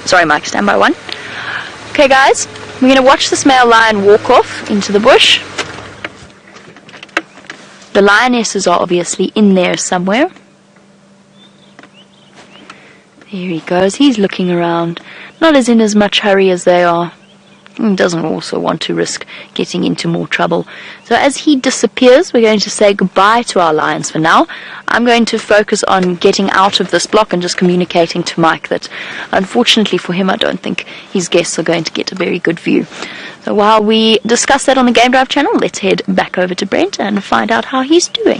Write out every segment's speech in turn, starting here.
Sorry, Mike, stand by 1. Okay, guys, we're going to watch this male lion walk off into the bush. The lionesses are obviously in there somewhere. There he goes. He's looking around. Not as in as much hurry as they are. He doesn't also want to risk getting into more trouble. So as he disappears, we're going to say goodbye to our lions for now. I'm going to focus on getting out of this block and just communicating to Mike that, unfortunately for him, I don't think his guests are going to get a very good view. So while we discuss that on the Game Drive channel, let's head back over to Brent and find out how he's doing.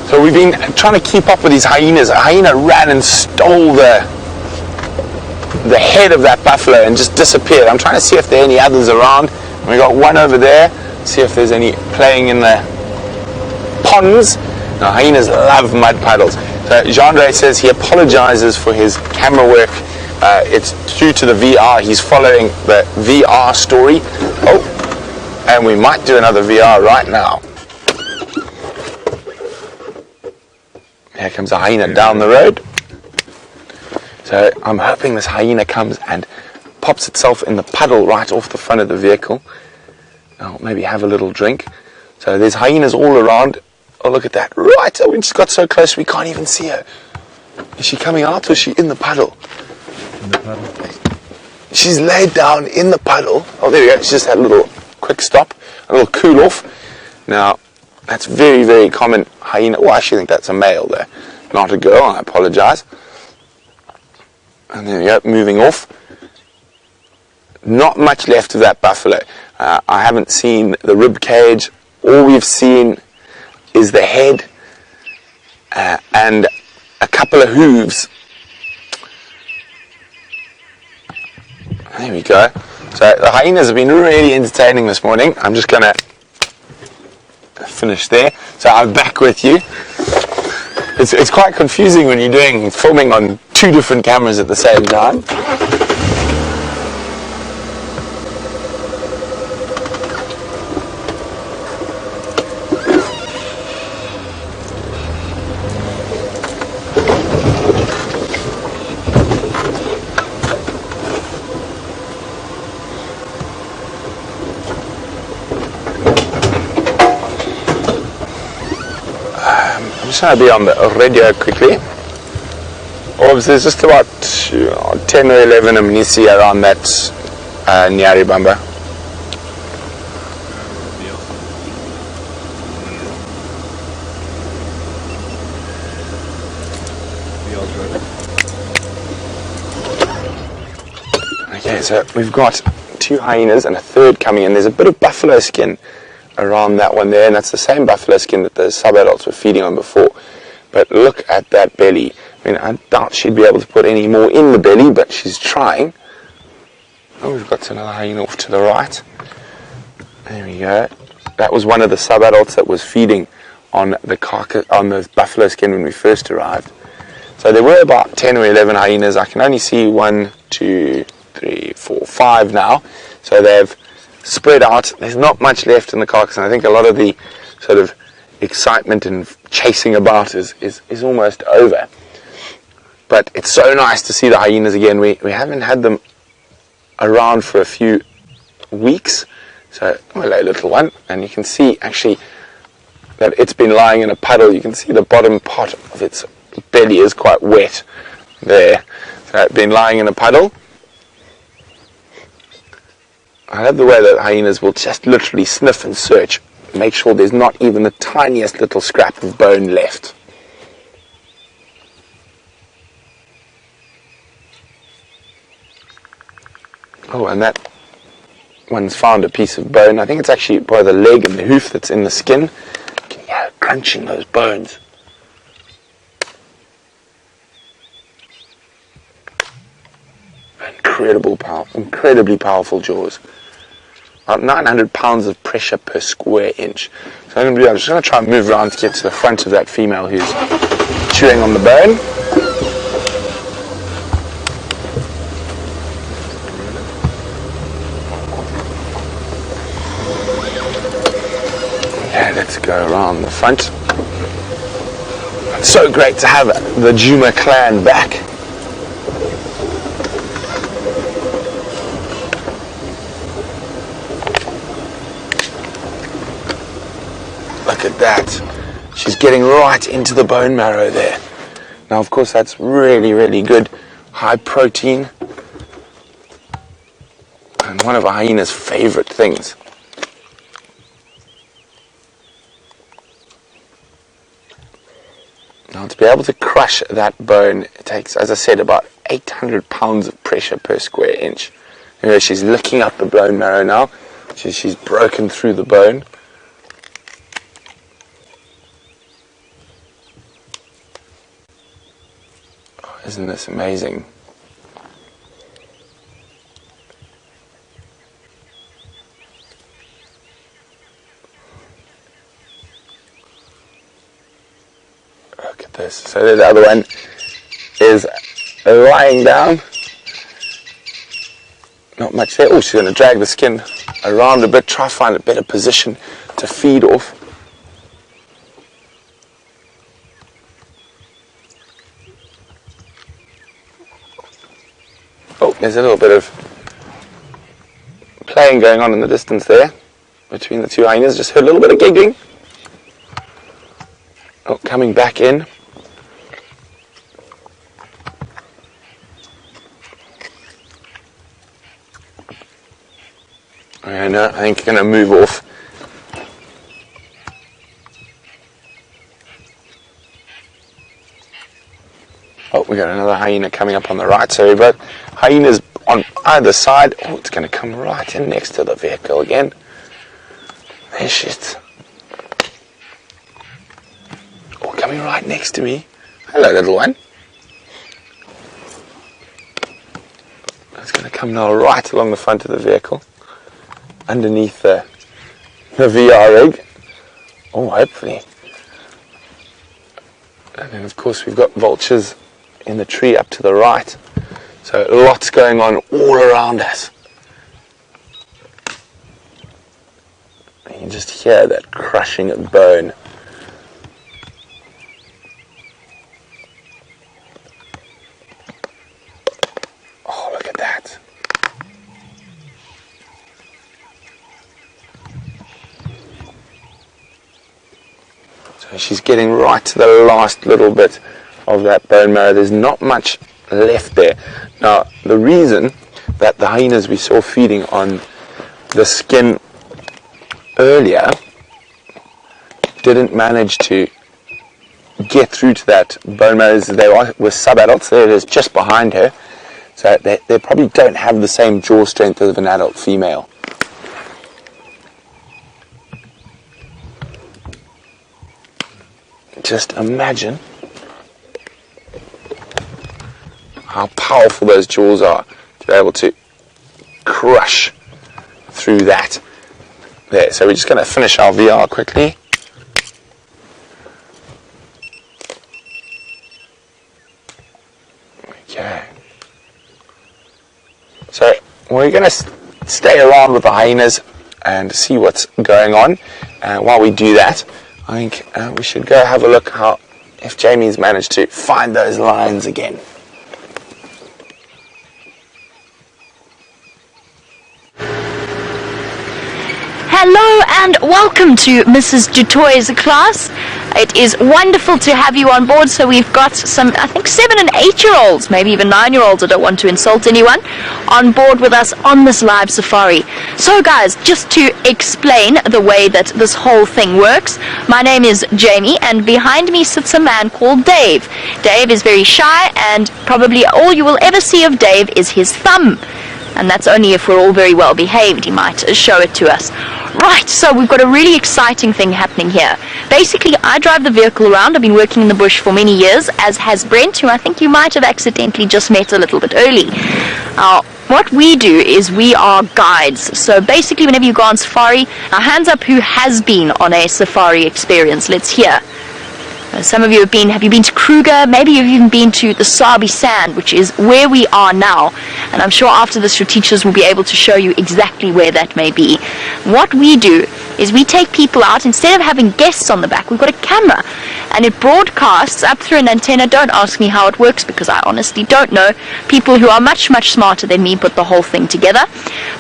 So we've been trying to keep up with these hyenas. A hyena ran and stole the head of that buffalo and just disappeared. I'm trying to see if there are any others around. We got one over there. See if there's any playing in the ponds. Now, hyenas love mud puddles. So Jean-Ray says he apologizes for his camera work. It's due to the VR. He's following the VR story. Oh, and we might do another VR right now. Here comes a hyena down the road. So I'm hoping this hyena comes and pops itself in the puddle right off the front of the vehicle. I'll maybe have a little drink. So there's hyenas all around. Oh, look at that. Right, oh, we just got so close we can't even see her. Is she coming out or is she in the puddle? In the puddle. She's laid down in the puddle. Oh, there we go. She just had a little quick stop, a little cool off. Now, that's very, very common hyena. Oh, I actually think that's a male there, not a girl. I apologize. And there we go, moving off. Not much left of that buffalo. I haven't seen the rib cage. All we've seen is the head and a couple of hooves. There we go. So the hyenas have been really entertaining this morning. I'm just going to finish there. So I'm back with you. It's quite confusing when you're filming on 2 different cameras at the same time. I'm just going to be on the radio quickly. There's just about 10 or 11 amnisi around that Nyari Bamba. Okay, so we've got 2 hyenas and a third coming in. There's a bit of buffalo skin around that one there, and that's the same buffalo skin that the sub-adults were feeding on before. But look at that belly. I mean, I doubt she'd be able to put any more in the belly, but she's trying. Oh, we've got another hyena off to the right. There we go. That was one of the sub-adults that was feeding on the carcass, on the buffalo skin when we first arrived. So there were about 10 or 11 hyenas. I can only see 1, 2, 3, 4, 5 now. So they've spread out. There's not much left in the carcass, and I think a lot of the sort of excitement and chasing about is almost over. But it's so nice to see the hyenas again. We haven't had them around for a few weeks. So, hello little one. And you can see actually that it's been lying in a puddle. You can see the bottom part of its belly is quite wet there. So it's been lying in a puddle. I love the way that hyenas will just literally sniff and search, make sure there's not even the tiniest little scrap of bone left. Oh, and that one's found a piece of bone. I think it's actually by the leg and the hoof that's in the skin. You can hear it crunching those bones. Incredibly powerful jaws. About 900 pounds of pressure per square inch. So I'm just going to try and move around to get to the front of that female who's chewing on the bone. Okay, let's go around the front. It's so great to have the Djuma clan back. Look at that. She's getting right into the bone marrow there. Now, of course, that's really, really good. High protein. And one of a hyena's favorite things. Now, to be able to crush that bone, it takes, as I said, about 800 pounds of pressure per square inch. Anyway, she's licking up the bone marrow now. She's broken through the bone. Oh, isn't this amazing? Look at this. So the other one is lying down. Not much there. Oh, she's going to drag the skin around a bit, try to find a better position to feed off. Oh, there's a little bit of playing going on in the distance there between the two hyenas. Just heard a little bit of giggling. Oh, coming back in. And I think going to move off. Oh, we got another hyena coming up on the right. So we've got hyenas on either side. Oh, it's going to come right in next to the vehicle again. There she is. Oh, coming right next to me. Hello, little one. It's going to come now right along the front of the vehicle, underneath the VR rig. Oh, hopefully. And then, of course, we've got vultures in the tree up to the right. So lots going on all around us. You can just hear that crushing of bone. Oh, look at that. So she's getting right to the last little bit of that bone marrow. There's not much left there. Now, the reason that the hyenas we saw feeding on the skin earlier didn't manage to get through to that bone marrow as they were sub-adults. There it is, just behind her. So they probably don't have the same jaw strength of an adult female. Just imagine how powerful those jaws are to be able to crush through that. There, so we're just going to finish our VR quickly. Okay. So we're going to stay around with the hyenas and see what's going on. While we do that, I think we should go have a look if Jamie's managed to find those lines again. Hello and welcome to Mrs. Dutoy's class. It is wonderful to have you on board. So we've got some, I think, 7 and 8-year-olds, maybe even 9-year-olds, I don't want to insult anyone, on board with us on this live safari. So guys, just to explain the way that this whole thing works, my name is Jamie and behind me sits a man called Dave. Dave is very shy and probably all you will ever see of Dave is his thumb. And that's only if we're all very well behaved, he might show it to us. Right, so we've got a really exciting thing happening here. Basically, I drive the vehicle around. I've been working in the bush for many years, as has Brent, who I think you might have accidentally just met a little bit early. What we do is we are guides. So basically, whenever you go on safari, now hands up who has been on a safari experience. Let's hear. Some of you have you been to Kruger? Maybe you've even been to the Sabi Sand, which is where we are now. And I'm sure after this your teachers will be able to show you exactly where that may be. What we do is we take people out, instead of having guests on the back, we've got a camera. and it broadcasts up through an antenna. Don't ask me how it works, because I honestly don't know. People who are much smarter than me put the whole thing together.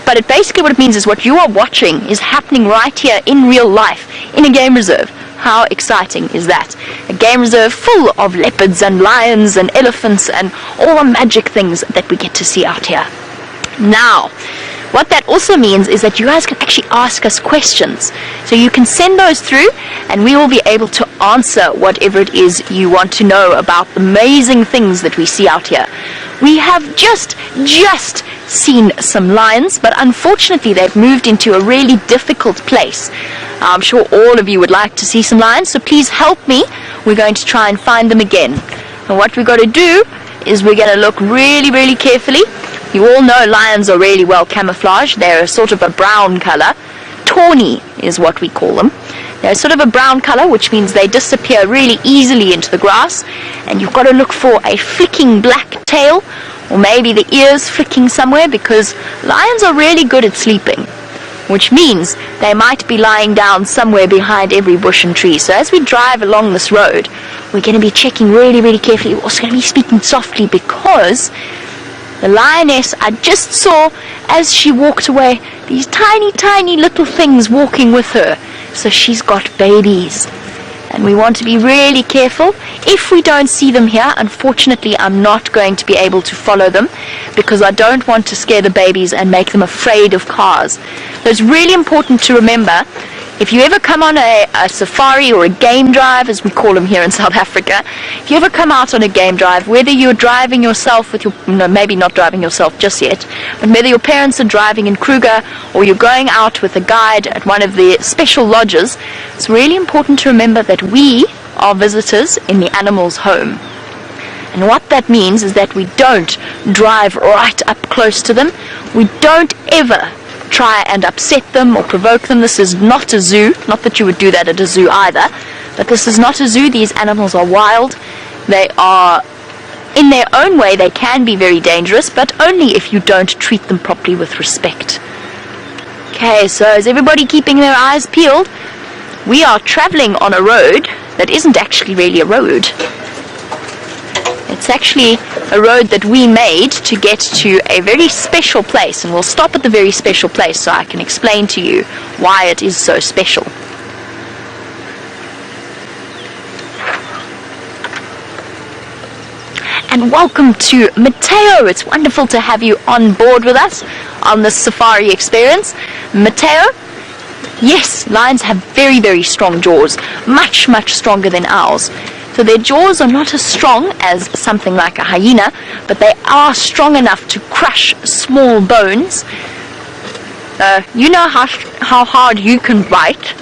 But it basically, what it means is what you are watching is happening right here in real life in a game reserve. How exciting is that? A game reserve full of leopards and lions and elephants and all the magic things that we get to see out here. Now, what that also means is that you guys can actually ask us questions. So you can send those through, and we will be able to answer whatever it is you want to know about the amazing things that we see out here. We have just seen some lions, but unfortunately they've moved into a really difficult place. I'm sure all of you would like to see some lions, so please help me. We're going to try and find them again. And what we've got to do is we're going to look really carefully. You all know lions are really well camouflaged. They're sort of a brown color. Tawny is what we call them. They're sort of a brown color, which means they disappear really easily into the grass. And you've got to look for a flicking black tail, or maybe the ears flicking somewhere, because lions are really good at sleeping, which means they might be lying down somewhere behind every bush and tree. So as we drive along this road, we're going to be checking really carefully. We're also going to be speaking softly, because the lioness I just saw, as she walked away, these tiny little things walking with her. So she's got babies. And we want to be really careful. If we don't see them here, unfortunately, I'm not going to be able to follow them, because I don't want to scare the babies and make them afraid of cars. So it's really important to remember, if you ever come on a safari or a game drive, as we call them here in South Africa, if you ever come out on a game drive, whether you're driving yourself with your, no, maybe not driving yourself just yet, but whether your parents are driving in Kruger or you're going out with a guide at one of the special lodges, it's really important to remember that we are visitors in the animal's home. And what that means is that we don't drive right up close to them. We don't ever try and upset them or provoke them. This is not a zoo. Not that you would do that at a zoo either, but this is not a zoo. These animals are wild. They are, in their own way, they can be very dangerous, but only if you don't treat them properly with respect. Okay, so is everybody keeping their eyes peeled? We are traveling on a road that isn't actually really a road. It's actually a road that we made to get to a very special place, and we'll stop at the very special place so I can explain to you why it is so special. And welcome to Mateo. It's wonderful to have you on board with us on this safari experience. Mateo, yes, lions have very strong jaws, much stronger than ours. So their jaws are not as strong as something like a hyena, but they are strong enough to crush small bones. You know how hard you can bite.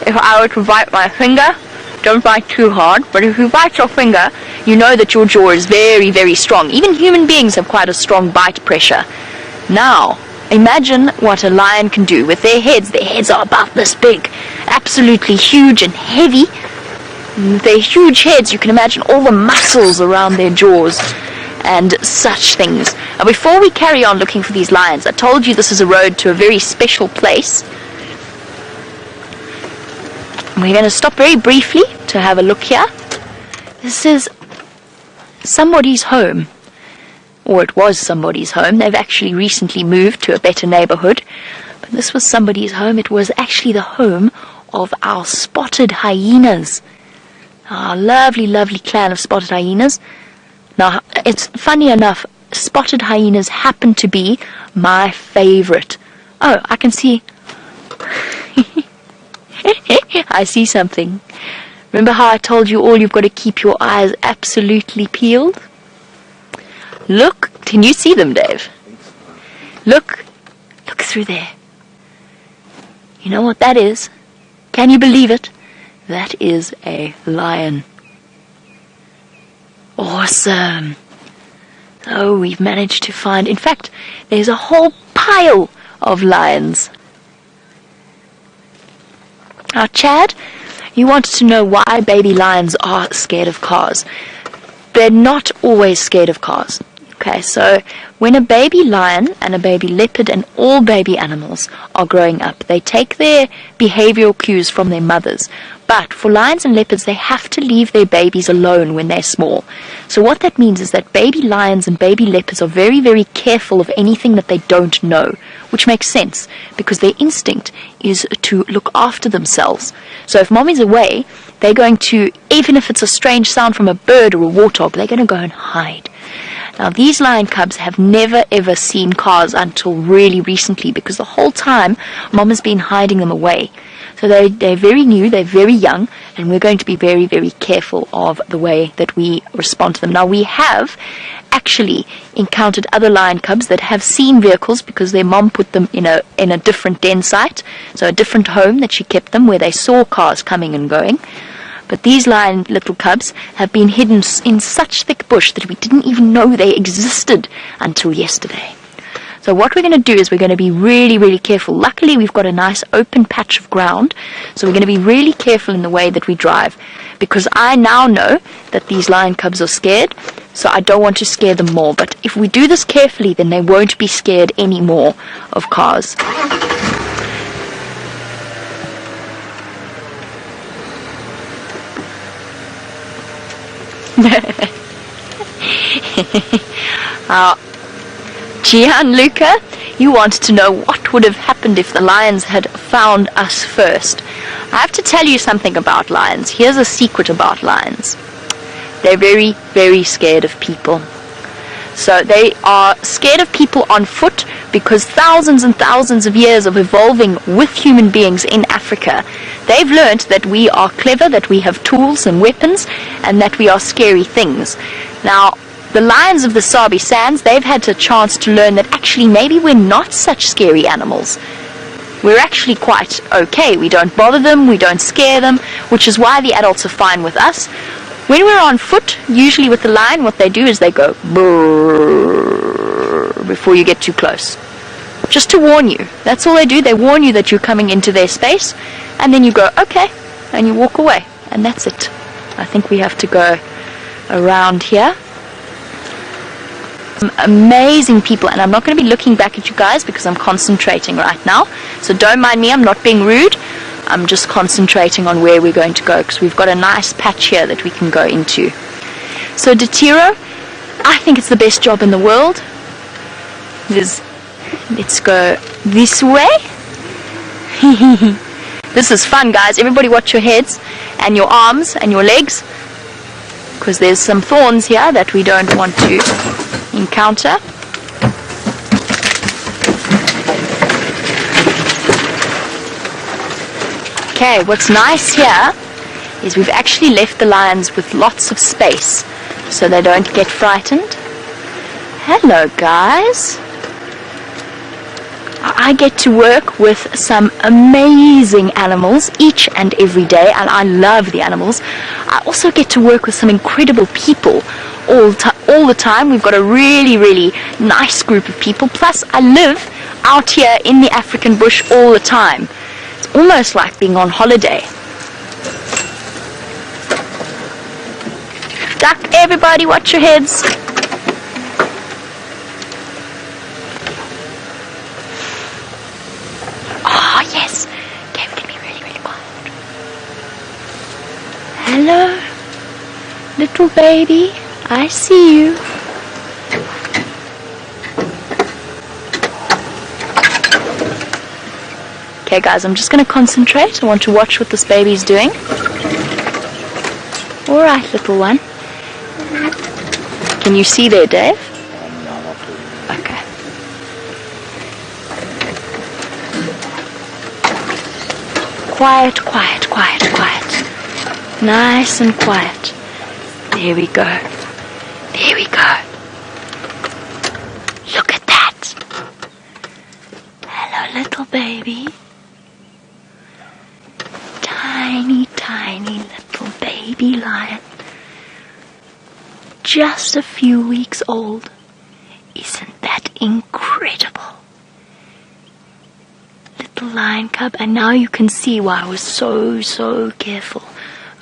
If I were to bite my finger, don't bite too hard, but if you bite your finger, you know that your jaw is very strong. Even human beings have quite a strong bite pressure. Now, imagine what a lion can do with their heads. Their heads are about this big, absolutely huge and heavy. With their huge heads, you can imagine all the muscles around their jaws and such things. Now, before we carry on looking for these lions, I told you this is a road to a very special place. We're going to stop very briefly to have a look here. This is somebody's home, or it was somebody's home. They've actually recently moved to a better neighborhood, but this was somebody's home. It was actually the home of our spotted hyenas. Our lovely clan of spotted hyenas. Now, it's funny enough, spotted hyenas happen to be my favorite. Oh, I can see. I see something. Remember how I told you all you've got to keep your eyes absolutely peeled? Look, can you see them, Dave? Look through there. You know what that is? Can you believe it? That is a lion. Awesome. Oh, we've managed to find, in fact, there's a whole pile of lions. Now, Chad, you wanted to know why baby lions are scared of cars. They're not always scared of cars. Okay, so when a baby lion and a baby leopard and all baby animals are growing up, they take their behavioral cues from their mothers. But for lions and leopards, they have to leave their babies alone when they're small. So what that means is that baby lions and baby leopards are very, very careful of anything that they don't know, which makes sense because their instinct is to look after themselves. So if mommy's away, they're going to, even if it's a strange sound from a bird or a warthog, they're going to go and hide. Now, these lion cubs have never ever seen cars until really recently because the whole time mom has been hiding them away. So they're very new, they're very young, and we're going to be very, very careful of the way that we respond to them. Now, we have actually encountered other lion cubs that have seen vehicles because their mom put them in a different den site, so a different home that she kept them where they saw cars coming and going. But these lion little cubs have been hidden in such thick bush that we didn't even know they existed until yesterday. So what we're going to do is we're going to be really, really careful. Luckily, we've got a nice open patch of ground, so we're going to be really careful in the way that we drive, because I now know that these lion cubs are scared, so I don't want to scare them more. But if we do this carefully, then they won't be scared anymore of cars. Gianluca, you want to know what would have happened if the lions had found us first. I have to tell you something about lions. Here's a secret about lions. They're very, very scared of people. So they are scared of people on foot because thousands and thousands of years of evolving with human beings in Africa, they've learned that we are clever, that we have tools and weapons, and that we are scary things. Now, the lions of the Sabi Sands, they've had a chance to learn that actually maybe we're not such scary animals. We're actually quite okay. We don't bother them, we don't scare them, which is why the adults are fine with us. When we're on foot, usually with the lion, what they do is they go brrr before you get too close. Just to warn you. That's all they do. They warn you that you're coming into their space, and then you go, okay, and you walk away. And that's it. I think we have to go around here. Some amazing people, and I'm not going to be looking back at you guys because I'm concentrating right now. So don't mind me, I'm not being rude. I'm just concentrating on where we're going to go because we've got a nice patch here that we can go into. So Datiro, I think it's the best job in the world. Let's go this way. This is fun, guys. Everybody watch your heads and your arms and your legs because there's some thorns here that we don't want to encounter. Okay, what's nice here is we've actually left the lions with lots of space so they don't get frightened. Hello, guys. I get to work with some amazing animals each and every day, and I love the animals. I also get to work with some incredible people all the time. We've got a really, really nice group of people. Plus, I live out here in the African bush all the time. It's almost like being on holiday. Duck, everybody, watch your heads. Oh, yes. Okay, we can be really, really quiet. Hello, little baby. I see you. Okay, guys, I'm just going to concentrate. I want to watch what this baby's doing. All right, little one. Can you see there, Dave? Okay. Quiet, quiet, quiet, quiet. Nice and quiet. There we go. There we go. Look at that. Hello, little baby. Tiny, tiny little baby lion. Just a few weeks old. Isn't that incredible? Little lion cub, and now you can see why I was so careful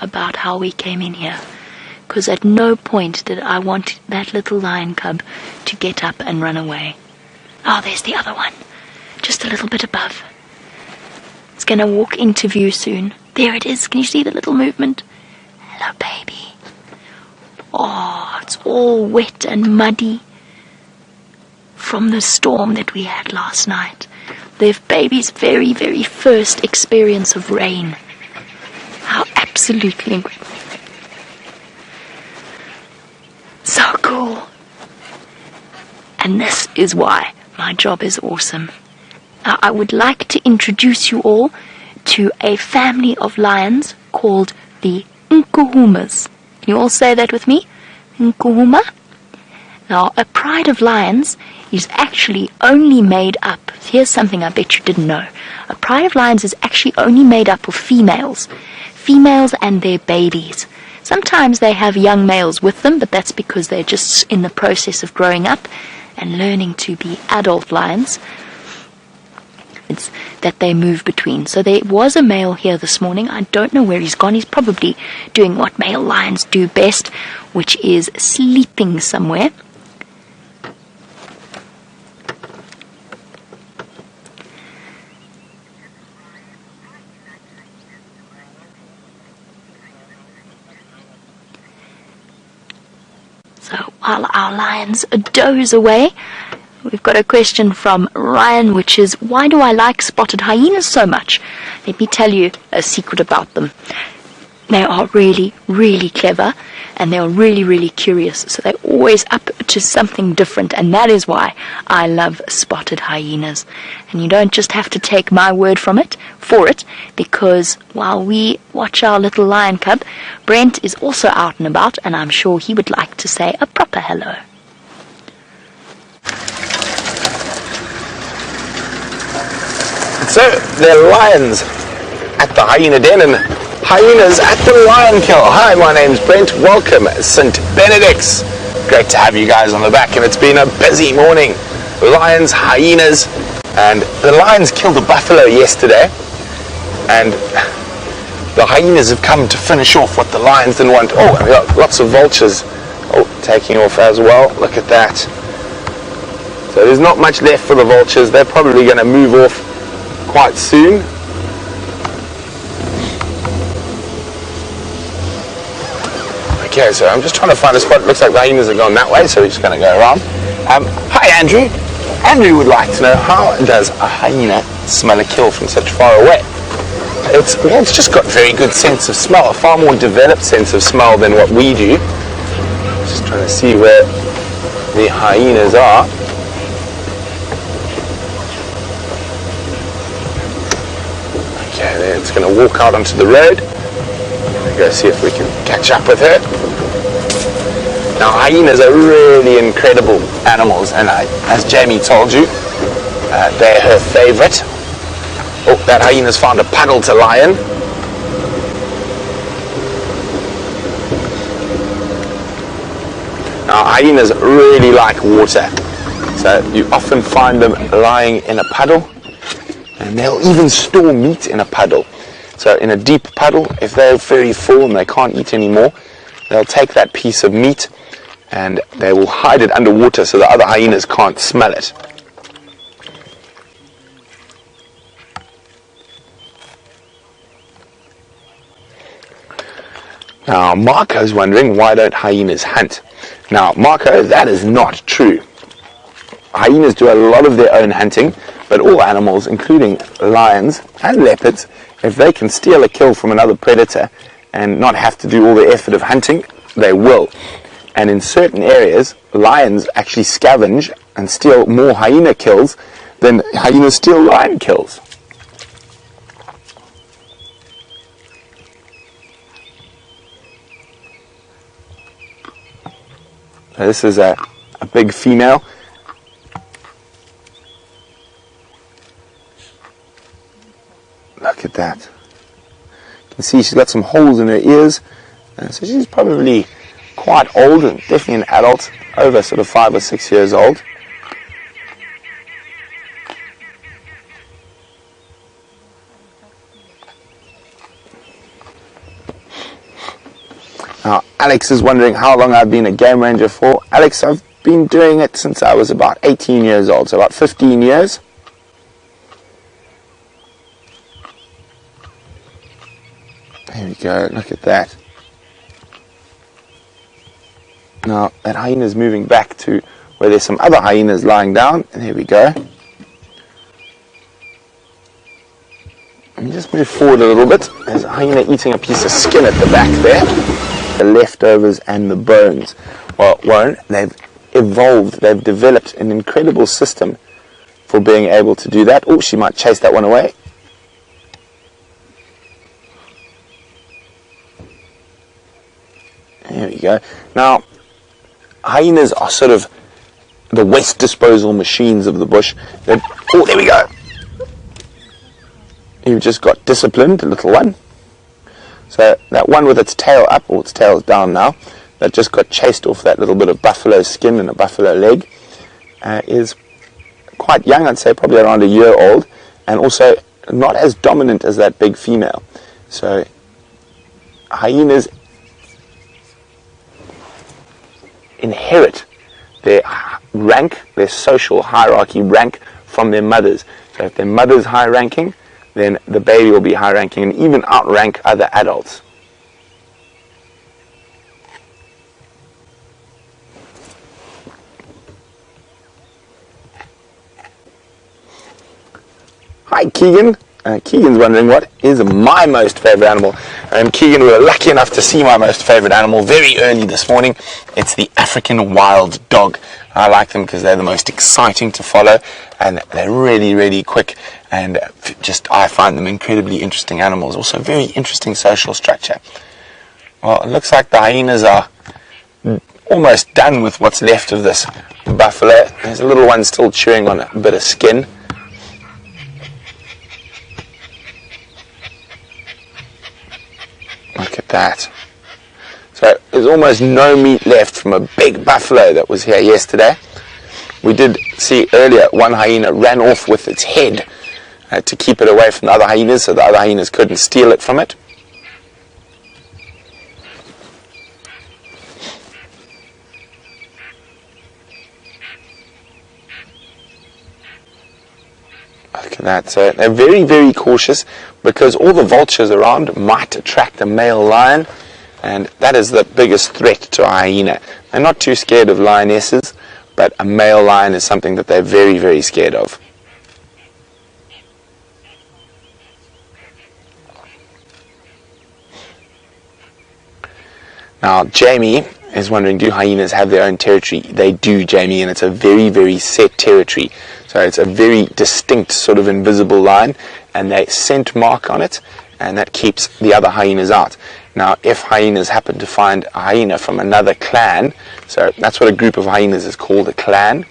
about how we came in here. Because at no point did I want that little lion cub to get up and run away. Oh, there's the other one. Just a little bit above. It's going to walk into view soon. There it is. Can you see the little movement? Hello, baby. Oh, it's all wet and muddy from the storm that we had last night. Their baby's very, very first experience of rain. How absolutely incredible. So cool. And this is why my job is awesome. Now, I would like to introduce you all to a family of lions called the Nkuhumas. Can you all say that with me? Nkuhuma? Now, a pride of lions is actually only made up, here's something I bet you didn't know. A pride of lions is actually only made up of females. Females and their babies. Sometimes they have young males with them, but that's because they're just in the process of growing up and learning to be adult lions. It's that they move between. So there was a male here this morning. I don't know where he's gone. He's probably doing what male lions do best, which is sleeping somewhere. So while our lions doze away, we've got a question from Ryan, which is, why do I like spotted hyenas so much? Let me tell you a secret about them. They are really, really clever, and they're really, really curious. So they're always up to something different, and that is why I love spotted hyenas. And you don't just have to take my word for it, because while we watch our little lion cub, Brent is also out and about, and I'm sure he would like to say a proper hello. So, they're lions at the hyena den and hyenas at the lion kill. Hi, my name's Brent. Welcome, St. Benedict's. Great to have you guys on the back, and it's been a busy morning. Lions, hyenas, and the lions killed a buffalo yesterday, and the hyenas have come to finish off what the lions didn't want. Oh, and we got lots of vultures taking off as well. Look at that. So there's not much left for the vultures. They're probably going to move off quite soon. Okay, so I'm just trying to find a spot. It looks like the hyenas are going that way, so we're just going to go around. Hi, Andrew. Andrew would like to know, how does a hyena smell a kill from such far away? It's just got very good sense of smell, a far more developed sense of smell than what we do. Just trying to see where the hyenas are. Okay, then it's going to walk out onto the road. Go see if we can catch up with her. Now, hyenas are really incredible animals, and as Jamie told you, they're her favorite. Oh, that hyena's found a puddle to lie in. Now, hyenas really like water, so you often find them lying in a puddle, and they'll even store meat in a puddle. So in a deep puddle, if they're very full and they can't eat anymore, they'll take that piece of meat and they will hide it underwater so the other hyenas can't smell it. Now, Marco's wondering, why don't hyenas hunt? Now, Marco, that is not true. Hyenas do a lot of their own hunting, but all animals, including lions and leopards, if they can steal a kill from another predator and not have to do all the effort of hunting, they will. And in certain areas, lions actually scavenge and steal more hyena kills than hyenas steal lion kills. So this is a big female. Look at that. You can see she's got some holes in her ears. So she's probably quite old, and definitely an adult, over sort of 5 or 6 years old. Now, Alex is wondering how long I've been a game ranger for. Alex, I've been doing it since I was about 18 years old, so about 15 years. There we go, look at that. Now, that hyena is moving back to where there's some other hyenas lying down, and there we go. Let me just move forward a little bit. There's a hyena eating a piece of skin at the back there. The leftovers and the bones. Well, Warren, they've evolved, they've developed an incredible system for being able to do that. Oh, she might chase that one away. There we go. Now, hyenas are sort of the waste disposal machines of the bush. Oh, there we go. You've just got disciplined, little one. So that one with its tail up, or its tail's down now, that just got chased off that little bit of buffalo skin and a buffalo leg, is quite young, I'd say probably around a year old, and also not as dominant as that big female. So hyenas inherit their rank, their social hierarchy rank from their mothers. So if their mother's high ranking, then the baby will be high ranking and even outrank other adults. Hi Keegan. Keegan's wondering what is my most favourite animal. Keegan, we were lucky enough to see my most favourite animal very early this morning. It's the African wild dog. I like them because they're the most exciting to follow, and they're really, really quick, and I find them incredibly interesting animals. Also very interesting social structure. Well, it looks like the hyenas are almost done with what's left of this buffalo. There's a little one still chewing on a bit of skin. Look at that. So there's almost no meat left from a big buffalo that was here yesterday. We did see earlier one hyena ran off with its head to keep it away from the other hyenas, so the other hyenas couldn't steal it from it. Look at that. So they're very, very cautious because all the vultures around might attract a male lion, and that is the biggest threat to a hyena. They're not too scared of lionesses, but a male lion is something that they're very, very scared of. Now, Jamie is wondering, do hyenas have their own territory? They do, Jamie, and it's a very, very set territory. So it's a very distinct sort of invisible line, and they scent mark on it, and that keeps the other hyenas out. Now, if hyenas happen to find a hyena from another clan, so that's what a group of hyenas is called, a clan,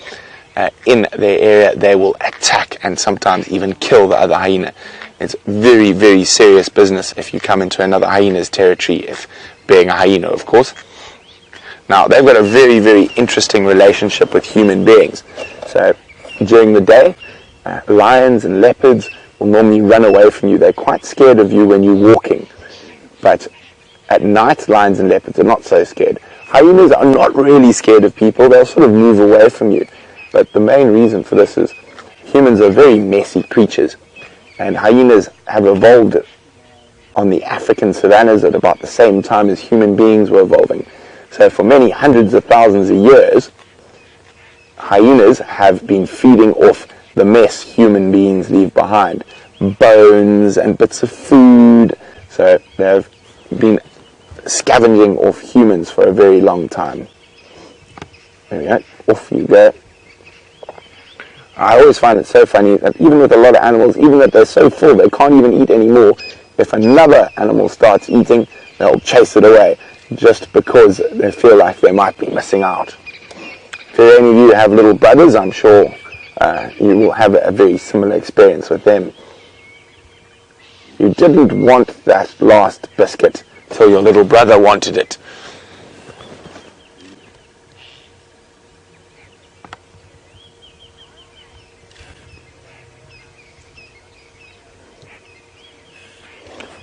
in their area, they will attack and sometimes even kill the other hyena. It's very, very serious business if you come into another hyena's territory, if being a hyena, of course. Now, they've got a very, very interesting relationship with human beings. So, during the day, lions and leopards will normally run away from you. They're quite scared of you when you're walking. But at night, lions and leopards are not so scared. Hyenas are not really scared of people. They'll sort of move away from you. But the main reason for this is humans are very messy creatures. And hyenas have evolved on the African savannas at about the same time as human beings were evolving. So for many hundreds of thousands of years, hyenas have been feeding off the mess human beings leave behind. Bones and bits of food. So they've been scavenging off humans for a very long time. There we go. Off you go. I always find it so funny that even with a lot of animals, even that they're so full they can't even eat anymore, if another animal starts eating, they'll chase it away just because they feel like they might be missing out. If any of you have little brothers, I'm sure you will have a very similar experience with them. You didn't want that last biscuit till your little brother wanted it.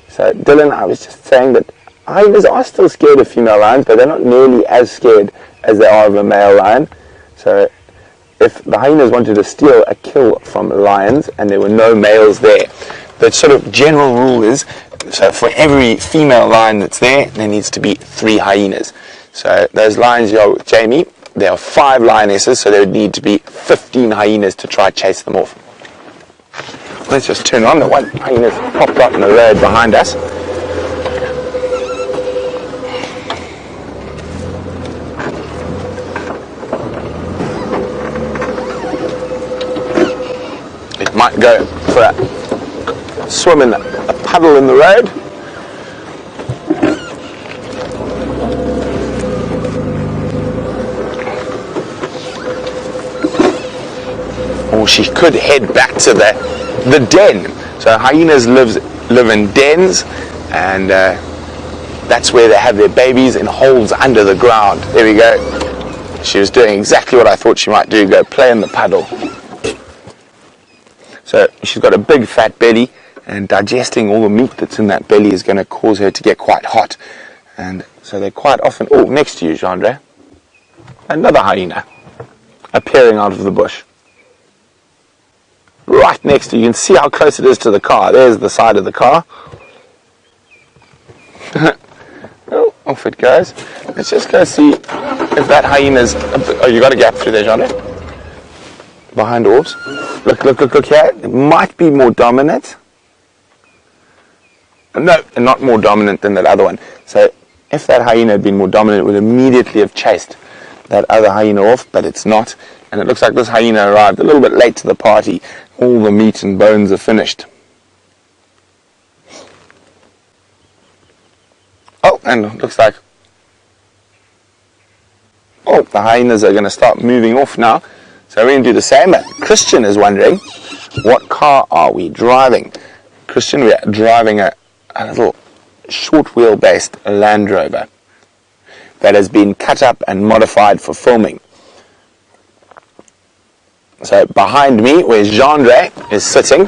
So Dylan, I was just saying that hyenas are still scared of female lions, but they're not nearly as scared as they are of a male lion. So if the hyenas wanted to steal a kill from lions and there were no males there, the sort of general rule is So for every female lion that's there needs to be 3 hyenas. So those lions here with Jamie, there are 5 lionesses, so there would need to be 15 hyenas to try chase them off. Let's just turn on. The one hyena's popped up in the road behind us. It might go for a swim in a puddle in the road. Or she could head back to the den. So hyenas live in dens, and that's where they have their babies, in holes under the ground. There we go. She was doing exactly what I thought she might do, go play in the puddle. So she's got a big fat belly, and digesting all the meat that's in that belly is going to cause her to get quite hot. And so they're quite often... Oh, next to you, Gendre. Another hyena appearing out of the bush. Right next to you. You can see how close it is to the car. There's the side of the car. Oh, off it goes. Let's just go see if that hyena's... Oh, you got a gap through there, Gendre. Behind orbs. Look here. It might be more dominant. No, not more dominant than that other one. So if that hyena had been more dominant, it would immediately have chased that other hyena off, but it's not. And it looks like this hyena arrived a little bit late to the party. All the meat and bones are finished. Oh, and it looks like... Oh, the hyenas are going to start moving off now. So we're going to do the same. Christian is wondering, what car are we driving? Christian, we are driving a little short wheel-based Land Rover that has been cut up and modified for filming. So behind me, where Gendre is sitting,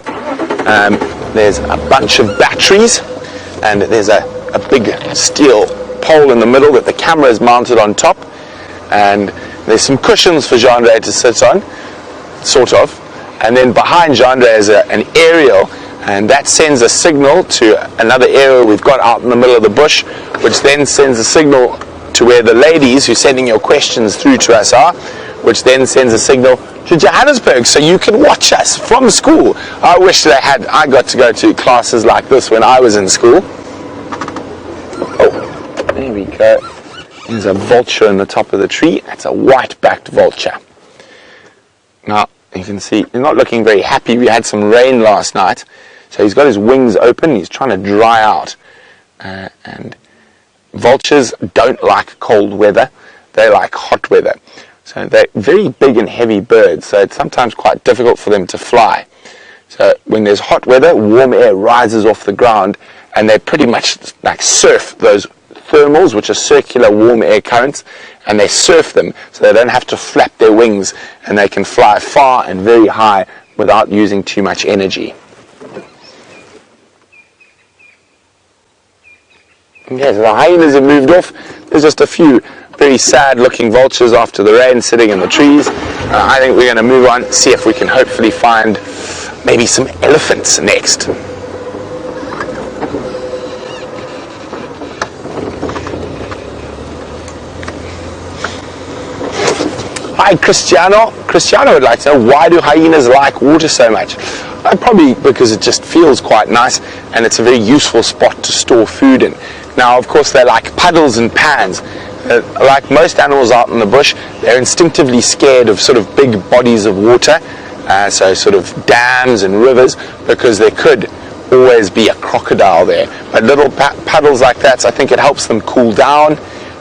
there's a bunch of batteries, and there's a big steel pole in the middle that the camera is mounted on top, and there's some cushions for Gendre to sit on, sort of, and then behind Gendre is an aerial, and that sends a signal to another aerial we've got out in the middle of the bush, which then sends a signal to where the ladies who are sending your questions through to us are, which then sends a signal to Johannesburg, so you can watch us from school. I wish I got to go to classes like this when I was in school. Oh, there we go. There's a vulture in the top of the tree. That's a white-backed vulture. Now, you can see he's not looking very happy. We had some rain last night, so he's got his wings open. He's trying to dry out. And vultures don't like cold weather. They like hot weather. So they're very big and heavy birds, so it's sometimes quite difficult for them to fly. So when there's hot weather, warm air rises off the ground, and they pretty much like surf those thermals, which are circular warm air currents, and they surf them so they don't have to flap their wings, and they can fly far and very high without using too much energy. Okay, so the hyenas have moved off. There's just a few very sad looking vultures after the rain sitting in the trees. I think we're going to move on, see if we can hopefully find maybe some elephants next. Hi, Cristiano. Cristiano would like to know, why do hyenas like water so much? Probably because it just feels quite nice, and it's a very useful spot to store food in. Now, of course, they're like puddles and pans. Like most animals out in the bush, they're instinctively scared of sort of big bodies of water, so sort of dams and rivers, because there could always be a crocodile there. But little puddles like that, I think it helps them cool down,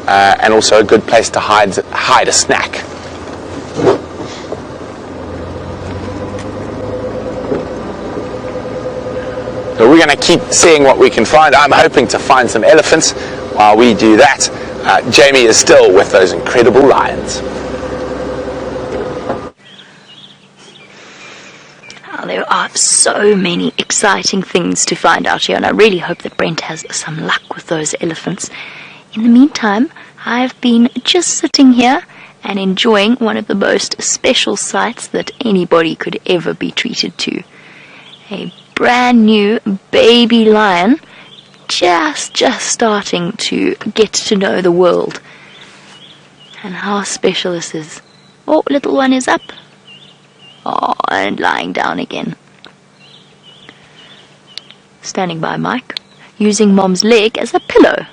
and also a good place to hide a snack. So we're going to keep seeing what we can find. I'm hoping to find some elephants. While we do that, Jamie is still with those incredible lions. Oh, there are so many exciting things to find out here, and I really hope that Brent has some luck with those elephants. In the meantime, I've been just sitting here and enjoying one of the most special sights that anybody could ever be treated to. A brand new baby lion just starting to get to know the world and how special this is. Oh, little one is up. Oh, and lying down again. Standing by Mike, using Mom's leg as a pillow.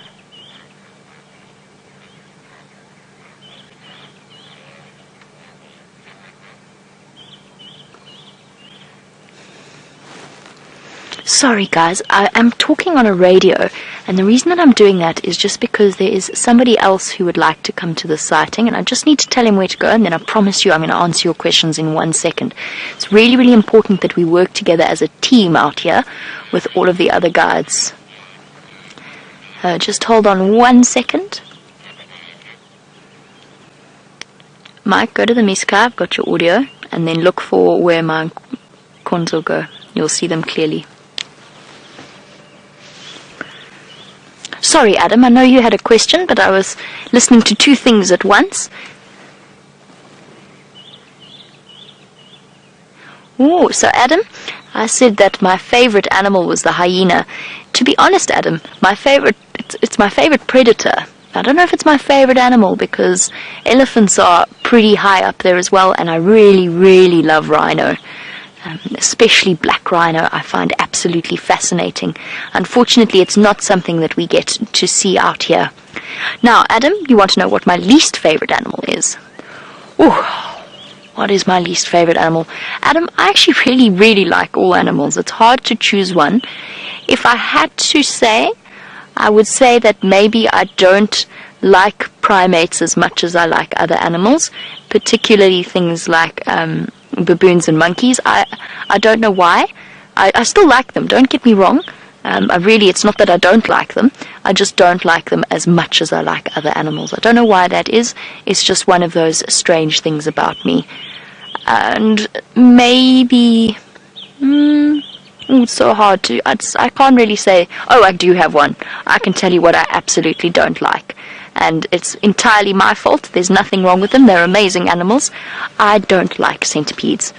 Sorry guys, I am talking on a radio, and the reason that I'm doing that is just because there is somebody else who would like to come to the sighting, and I just need to tell him where to go, and then I promise you I'm going to answer your questions in 1 second. It's really, really important that we work together as a team out here with all of the other guides. Just hold on 1 second. Mike, go to the Miska, I've got your audio, and then look for where my corns will go. You'll see them clearly. Sorry, Adam, I know you had a question, but I was listening to two things at once. Oh, so Adam, I said that my favorite animal was the hyena. To be honest, Adam, it's my favorite predator. I don't know if it's my favorite animal because elephants are pretty high up there as well, and I really, really love rhino. Especially black rhino, I find absolutely fascinating. Unfortunately, it's not something that we get to see out here. Now, Adam, you want to know what my least favorite animal is? Ooh, what is my least favorite animal? Adam, I actually really, really like all animals. It's hard to choose one. If I had to say, I would say that maybe I don't like primates as much as I like other animals, particularly things like baboons and monkeys. I don't know why. I still like them, don't get me wrong. It's not that I don't like them, I just don't like them as much as I like other animals. I don't know why that is. It's just one of those strange things about me. And maybe it's so hard to, I can't really say, oh, I do have one. I can tell you what I absolutely don't like. And it's entirely my fault. There's nothing wrong with them. They're amazing animals. I don't like centipedes.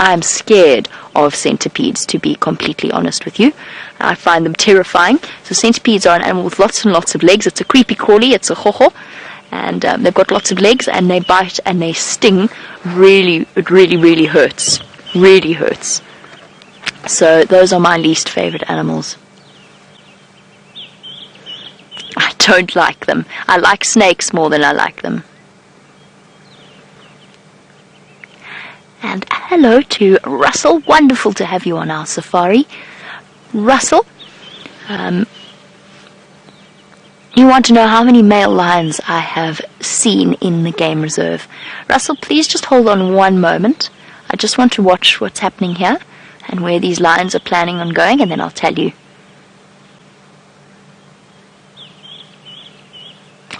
I'm scared of centipedes, to be completely honest with you. I find them terrifying. So centipedes are an animal with lots and lots of legs. It's a creepy crawly. It's a ho-ho. And they've got lots of legs, and they bite and they sting. It really, really hurts. Really hurts. So those are my least favorite animals. I don't like them. I like snakes more than I like them. And hello to Russell. Wonderful to have you on our safari. Russell, you want to know how many male lions I have seen in the game reserve. Russell, please just hold on one moment. I just want to watch what's happening here and where these lions are planning on going, and then I'll tell you.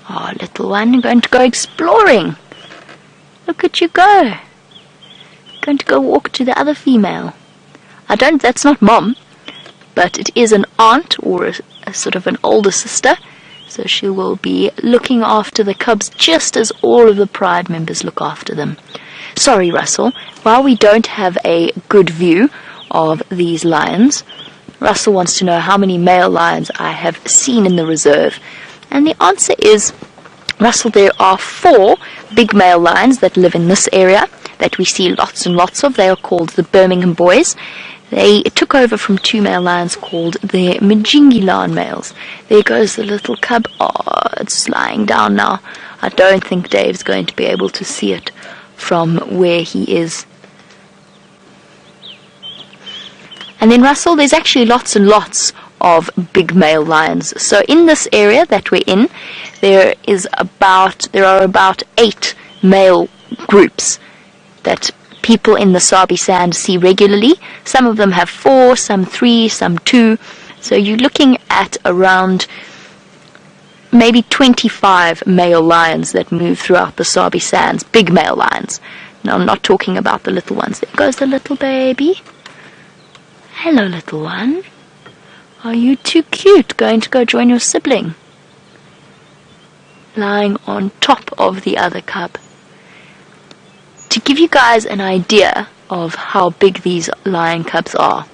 Oh, little one, you're going to go exploring. Look at you go. Going to go walk to the other female. That's not Mom, but it is an aunt or a sort of an older sister. So she will be looking after the cubs just as all of the Pride members look after them. Sorry, Russell, while we don't have a good view of these lions, Russell wants to know how many male lions I have seen in the reserve. And the answer is, Russell, there are 4 big male lions that live in this area that we see lots and lots of. They are called the Birmingham Boys. They took over from 2 male lions called the Mjingilan males. There goes the little cub. Oh, it's lying down now. I don't think Dave's going to be able to see it from where he is. And then, Russell, there's actually lots and lots of big male lions. So in this area that we're in, there are about 8 male groups that people in the Sabi Sand see regularly. Some of them have 4, some 3, some 2. So you're looking at around maybe 25 male lions that move throughout the Sabi Sands, big male lions. Now, I'm not talking about the little ones. There goes the little baby. Hello, little one. Are you too cute? Going to go join your sibling? Lying on top of the other cub. To give you guys an idea of how big these lion cubs are,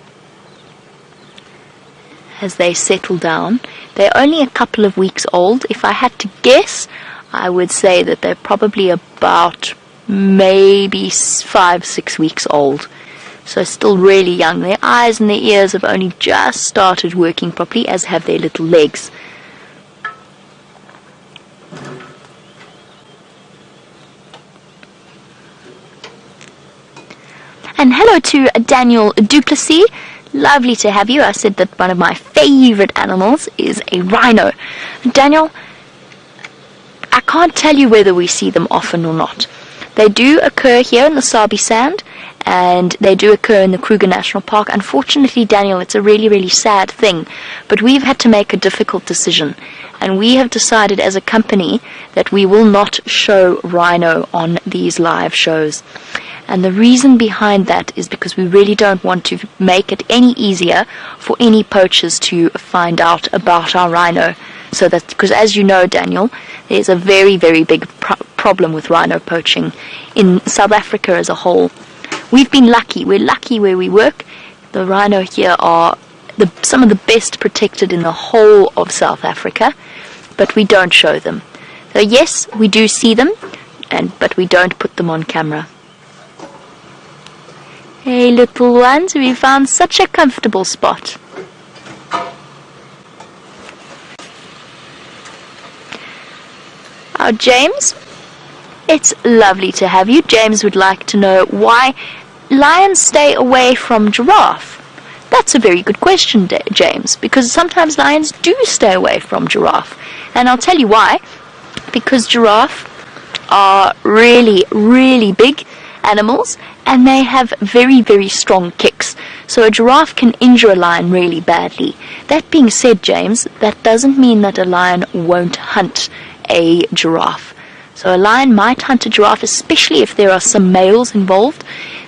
as they settle down. They're only a couple of weeks old. If I had to guess, I would say that they're probably about maybe 5-6 weeks old. So still really young. Their eyes and their ears have only just started working properly, as have their little legs. And hello to Daniel Duplessis. Lovely to have you. I said that one of my favorite animals is a rhino. Daniel, I can't tell you whether we see them often or not. They do occur here in the Sabi Sand, and they do occur in the Kruger National Park. Unfortunately, Daniel, it's a really, really sad thing, but we've had to make a difficult decision, and we have decided as a company that we will not show rhino on these live shows. And the reason behind that is because we really don't want to make it any easier for any poachers to find out about our rhino. So that, because as you know, Daniel, there's a very, very big problem with rhino poaching in South Africa as a whole. We've been lucky. We're lucky where we work. The rhino here are some of the best protected in the whole of South Africa, but we don't show them. So yes, we do see them, but we don't put them on camera. Hey little ones, we found such a comfortable spot. Our James, it's lovely to have you. James would like to know why lions stay away from giraffe. That's a very good question, James, because sometimes lions do stay away from giraffe. And I'll tell you why. Because giraffe are really, really big animals, and they have very, very strong kicks. So a giraffe can injure a lion really badly. That being said, James, that doesn't mean that a lion won't hunt a giraffe. So a lion might hunt a giraffe, especially if there are some males involved.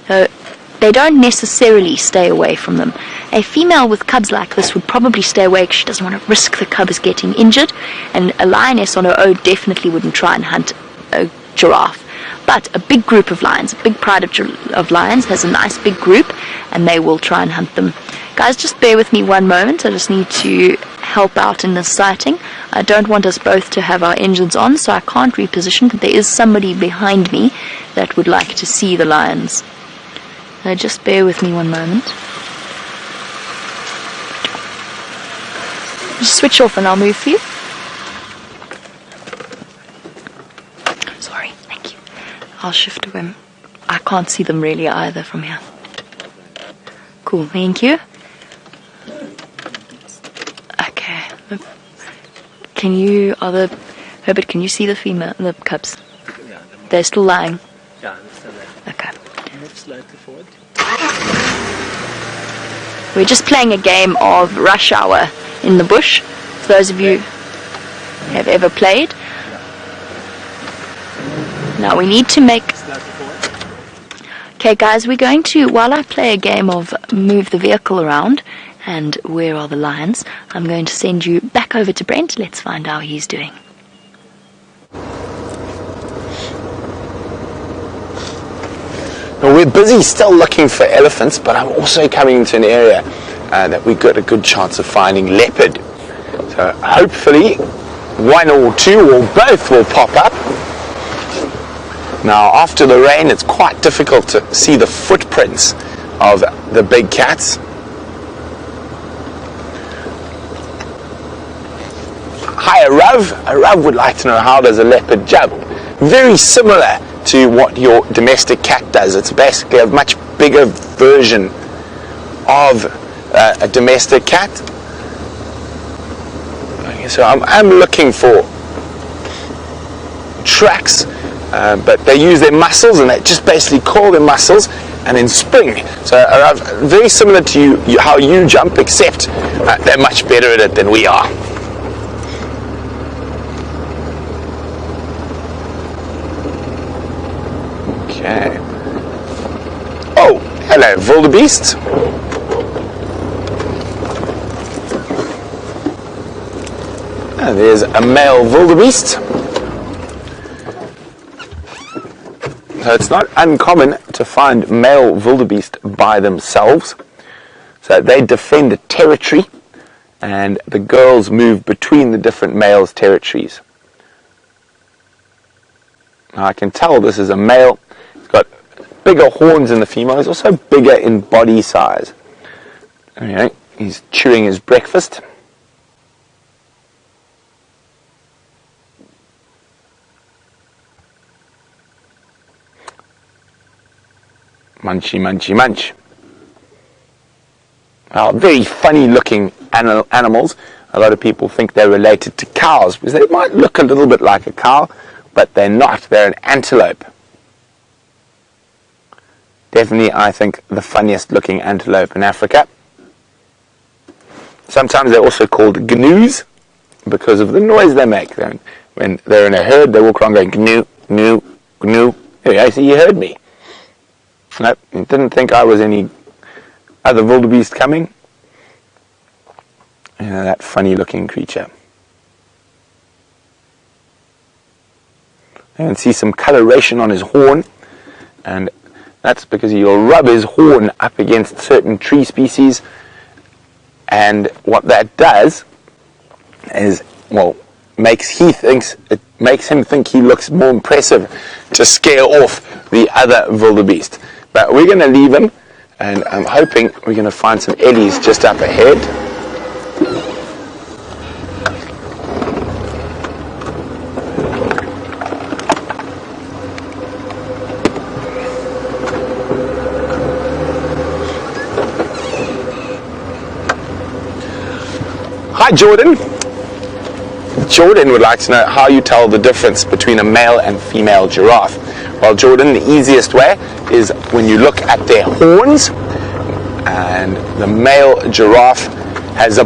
They don't necessarily stay away from them. A female with cubs like this would probably stay away because she doesn't want to risk the cubs getting injured, and a lioness on her own definitely wouldn't try and hunt a giraffe. But a big group of lions, a big pride of lions, has a nice big group, and they will try and hunt them. Guys, just bear with me one moment. I just need to help out in this sighting. I don't want us both to have our engines on, so I can't reposition, but there is somebody behind me that would like to see the lions. Just bear with me one moment. Just switch off and I'll move for you. Sorry, thank you. I'll shift to them. I can't see them really either from here. Cool, thank you. Okay. Herbert, can you see the cubs? Yeah. They're still lying? Yeah, they're still there. Okay. Move slightly forward. We're just playing a game of Rush Hour in the bush. For those of you have ever played. Now we need to make... Okay guys, we're going to, while I play a game of move the vehicle around and where are the lions, I'm going to send you back over to Brent. Let's find out how he's doing. Now we're busy still looking for elephants, but I'm also coming into an area that we've got a good chance of finding leopard. So hopefully one or two or both will pop up. Now after the rain it's quite difficult to see the footprints of the big cats. Hi Arav. Arav would like to know, how does a leopard jump? Very similar to what your domestic cat does. It's basically a much bigger version of a domestic cat. Okay, so I'm looking for tracks, but they use their muscles, and they just basically call their muscles and then spring. So very similar to how you jump, except they're much better at it than we are. Okay. Oh, hello, Wildebeest. And there's a male Wildebeest. So it's not uncommon to find male wildebeest by themselves. So they defend a territory, and the girls move between the different males' territories. Now I can tell this is a male. He's got bigger horns than the female. He's also bigger in body size. Okay, he's chewing his breakfast. Munchy, munchy, munch. Very funny looking animals. A lot of people think they're related to cows because they might look a little bit like a cow, but they're not. They're an antelope. Definitely, I think, the funniest looking antelope in Africa. Sometimes they're also called gnu's because of the noise they make. When they're in a herd, they walk around going gnu, gnu, gnu. Hey, I see you heard me. Nope, didn't think I was any other wildebeest coming. You know, that funny looking creature. You can see some coloration on his horn, and that's because he'll rub his horn up against certain tree species, and what that does is, well, makes him think he looks more impressive to scare off the other wildebeest. But we're going to leave him, and I'm hoping we're going to find some eddies just up ahead. Hi, Jordan. Jordan would like to know how you tell the difference between a male and female giraffe. Well, Jordan, the easiest way is when you look at their horns, and the male giraffe has a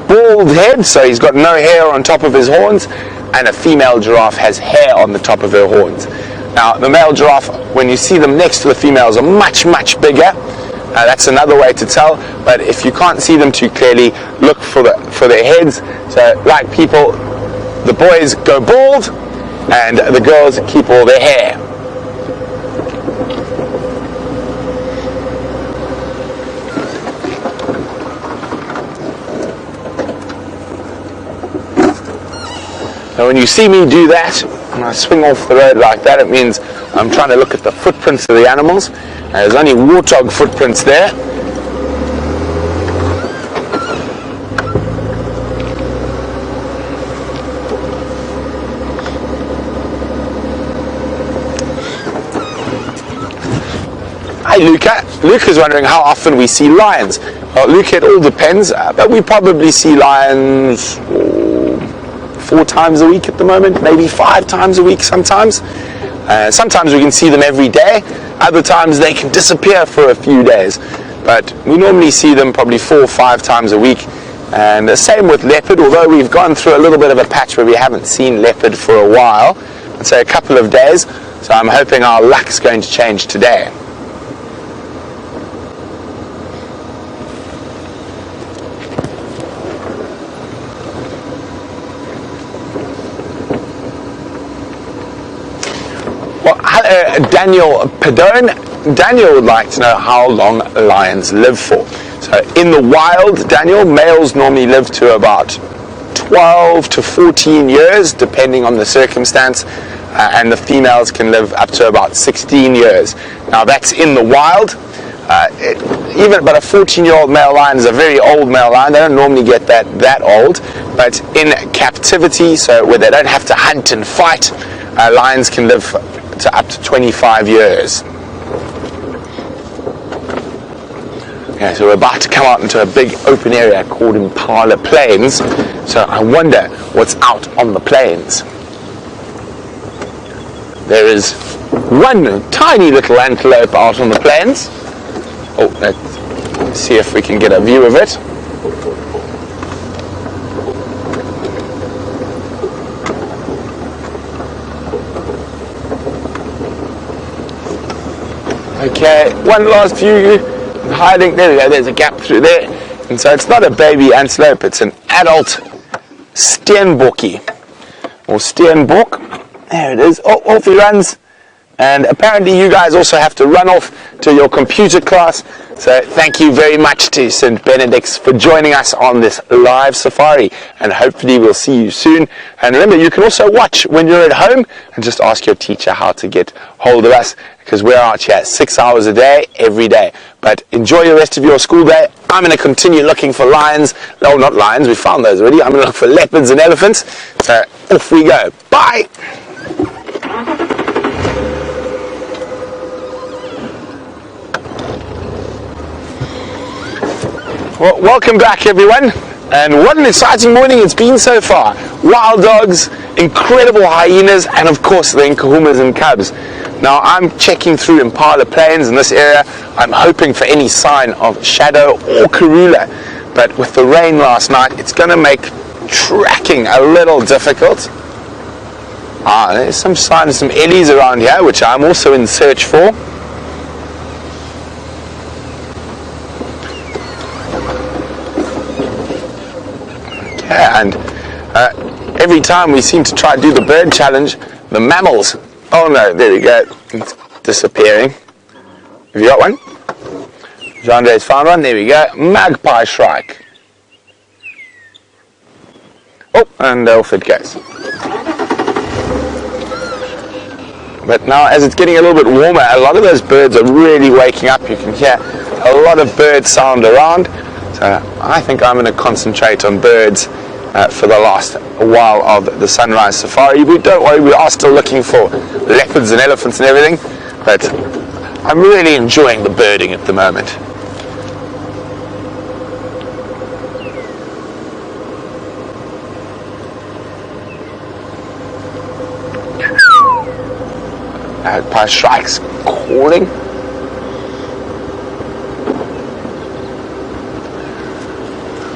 bald head, so he's got no hair on top of his horns, and a female giraffe has hair on the top of her horns. Now, the male giraffe, when you see them next to the females, are much, much bigger. That's another way to tell, but if you can't see them too clearly, look for their heads. So, like people, the boys go bald, and the girls keep all their hair. Now when you see me do that, when I swing off the road like that, it means I'm trying to look at the footprints of the animals. There's only warthog footprints there. Hi Luca. Luca's wondering how often we see lions. Well, Luca, it all depends, but we probably see lions 4 times a week at the moment, maybe 5 times a week sometimes. Sometimes we can see them every day, other times they can disappear for a few days, but we normally see them probably 4 or 5 times a week. And the same with leopard, although we've gone through a little bit of a patch where we haven't seen leopard for a while, I'd say a couple of days, so I'm hoping our luck's going to change today. Daniel Padone. Daniel would like to know how long lions live for. So in the wild, Daniel, males normally live to about 12 to 14 years, depending on the circumstance, and the females can live up to about 16 years. Now that's in the wild. But a 14-year-old male lion is a very old male lion. They don't normally get that old. But in captivity, so where they don't have to hunt and fight, lions can live to up to 25 years. Okay, so we're about to come out into a big open area called Impala Plains. So I wonder what's out on the plains. There is one tiny little antelope out on the plains. Oh, let's see if we can get a view of it. Okay, one last view, hiding, there we go, there's a gap through there. And so it's not a baby antelope, it's an adult steenbokkie, or steenbok. There it is, oh, off he runs. And apparently you guys also have to run off to to your computer class. So thank you very much to St. Benedict's for joining us on this live safari, and hopefully we'll see you soon. And remember, you can also watch when you're at home and just ask your teacher how to get hold of us, because we're out here 6 hours a day, every day. But enjoy the rest of your school day. I'm going to continue looking for lions. No, not lions, we found those already. I'm going to look for leopards and elephants. So off we go. Bye! Well, welcome back everyone, and what an exciting morning it's been so far. Wild dogs, incredible hyenas, and of course the nkuhumas and cubs. Now I'm checking through Impala Plains in this area. I'm hoping for any sign of shadow or karula, but with the rain last night it's going to make tracking a little difficult. There's some sign of some ellies around here, which I'm also in search for. And every time we seem to try to do the bird challenge, the mammals, oh no, there we go, it's disappearing. Have you got one? Jean-Andre's found one, there we go, magpie shrike. Oh, and off it goes. But now as it's getting a little bit warmer, a lot of those birds are really waking up. You can hear a lot of bird sound around. So I think I'm going to concentrate on birds for the last while of the sunrise safari. But don't worry, we are still looking for leopards and elephants and everything, but I'm really enjoying the birding at the moment. Magpie shrikes calling.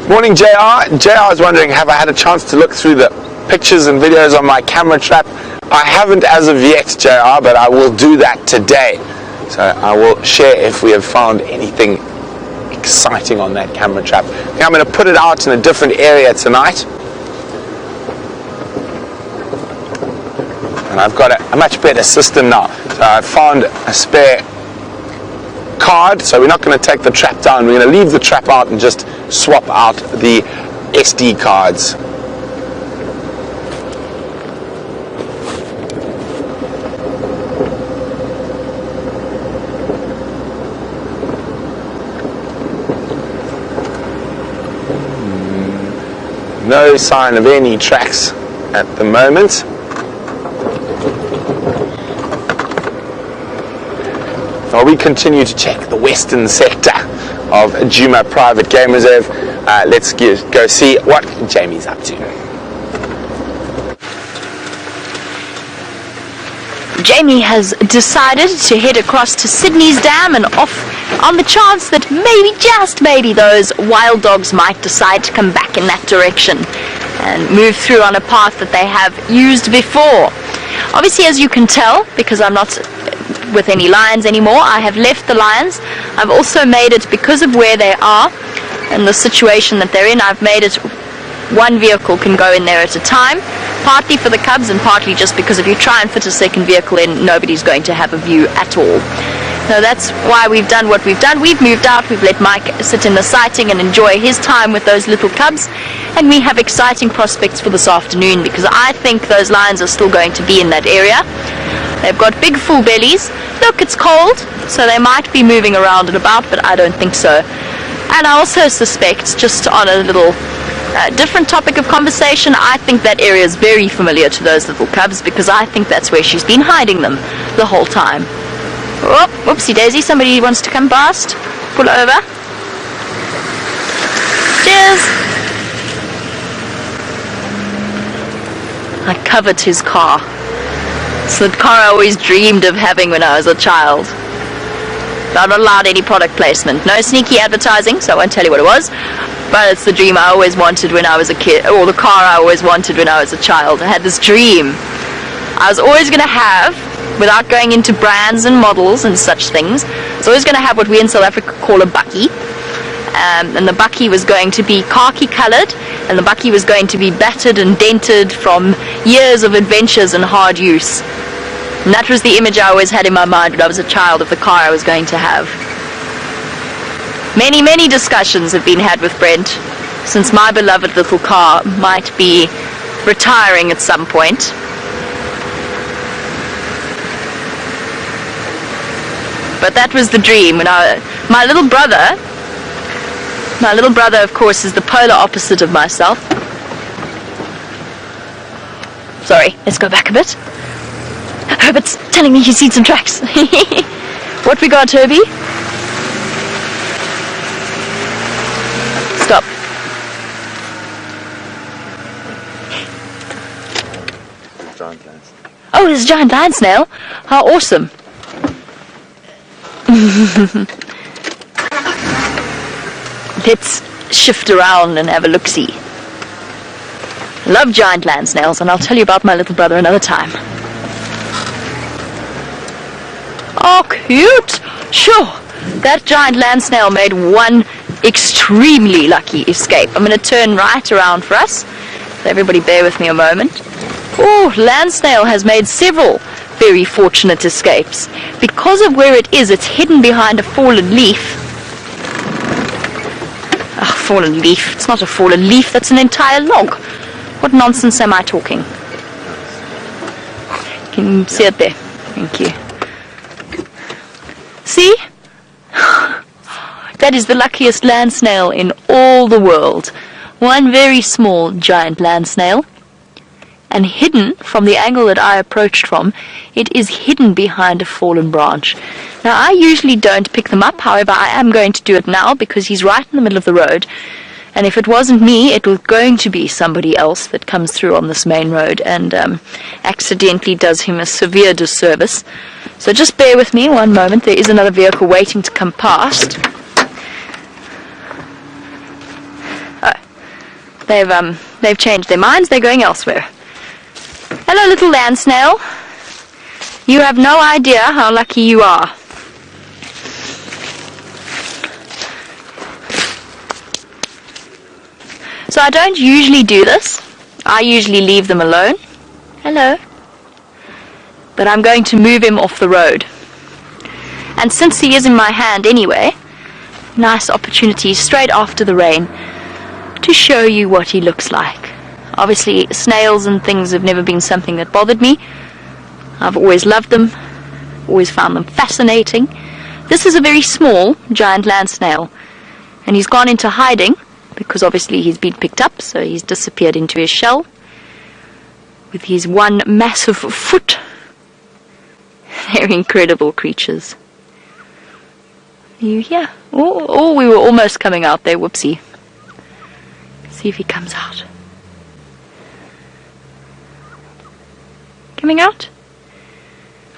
Morning JR. JR is wondering, have I had a chance to look through the pictures and videos on my camera trap? I haven't as of yet, JR, but I will do that today. So I will share if we have found anything exciting on that camera trap. I think I'm going to put it out in a different area tonight. And I've got a much better system now. So I've found a spare card, so we're not going to take the trap down. We're going to leave the trap out and just swap out the SD cards. No sign of any tracks at the moment. While we continue to check the western sector of Djuma Private Game Reserve, let's go see what Jamie's up to. Jamie has decided to head across to Sydney's dam and off on the chance that maybe, just maybe, those wild dogs might decide to come back in that direction and move through on a path that they have used before. Obviously, as you can tell, because I'm not with any lions anymore, I have left the lions. I've also made it, because of where they are and the situation that they're in, I've made it one vehicle can go in there at a time, partly for the cubs and partly just because if you try and fit a second vehicle in, nobody's going to have a view at all. So that's why we've done what we've done. We've moved out, we've let Mike sit in the sighting and enjoy his time with those little cubs, and we have exciting prospects for this afternoon, because I think those lions are still going to be in that area. They've got big full bellies. Look, it's cold, so they might be moving around and about, but I don't think so. And I also suspect, just on a little different topic of conversation, I think that area is very familiar to those little cubs, because I think that's where she's been hiding them the whole time. Oh, whoopsie daisy, somebody wants to come past. Pull over. Cheers. I covered his car. It's the car I always dreamed of having when I was a child. But I'm not allowed any product placement. No sneaky advertising, so I won't tell you what it was. But it's the dream I always wanted when I was a kid, or the car I always wanted when I was a child. I had this dream I was always going to have, without going into brands and models and such things, I was always going to have what we in South Africa call a bakkie. And the bakkie was going to be khaki coloured, and the bakkie was going to be battered and dented from years of adventures and hard use. And that was the image I always had in my mind when I was a child of the car I was going to have. Many, many discussions have been had with Brent since my beloved little car might be retiring at some point. But that was the dream. When my little brother, of course, is the polar opposite of myself. Sorry, let's go back a bit. Herbert's telling me he's seen some tracks. What we got, Herbie? Stop. Giant lance. Oh, there's a giant lion snail. How awesome. Let's shift around and have a look-see. Love giant land snails, and I'll tell you about my little brother another time. Oh, cute! Sure, that giant land snail made one extremely lucky escape. I'm going to turn right around for us, so everybody bear with me a moment. Oh, land snail has made several very fortunate escapes. Because of where it is, it's hidden behind a fallen leaf. Ah, fallen leaf. It's not a fallen leaf, that's an entire log. What nonsense am I talking? Can you see it there? Thank you. See? That is the luckiest land snail in all the world. One very small giant land snail. And hidden from the angle that I approached from, it is hidden behind a fallen branch. Now, I usually don't pick them up, however, I am going to do it now because he's right in the middle of the road. And if it wasn't me, it was going to be somebody else that comes through on this main road and accidentally does him a severe disservice. So just bear with me one moment. There is another vehicle waiting to come past. Oh, they've changed their minds. They're going elsewhere. Hello, little land snail. You have no idea how lucky you are. So I don't usually do this. I usually leave them alone. Hello. But I'm going to move him off the road. And since he is in my hand anyway, nice opportunity straight after the rain to show you what he looks like. Obviously, snails and things have never been something that bothered me. I've always loved them, always found them fascinating. This is a very small giant land snail, and he's gone into hiding because obviously he's been picked up, so he's disappeared into his shell with his one massive foot. They're incredible creatures. Are you here? Oh, we were almost coming out there, whoopsie. See if he comes out. Coming out?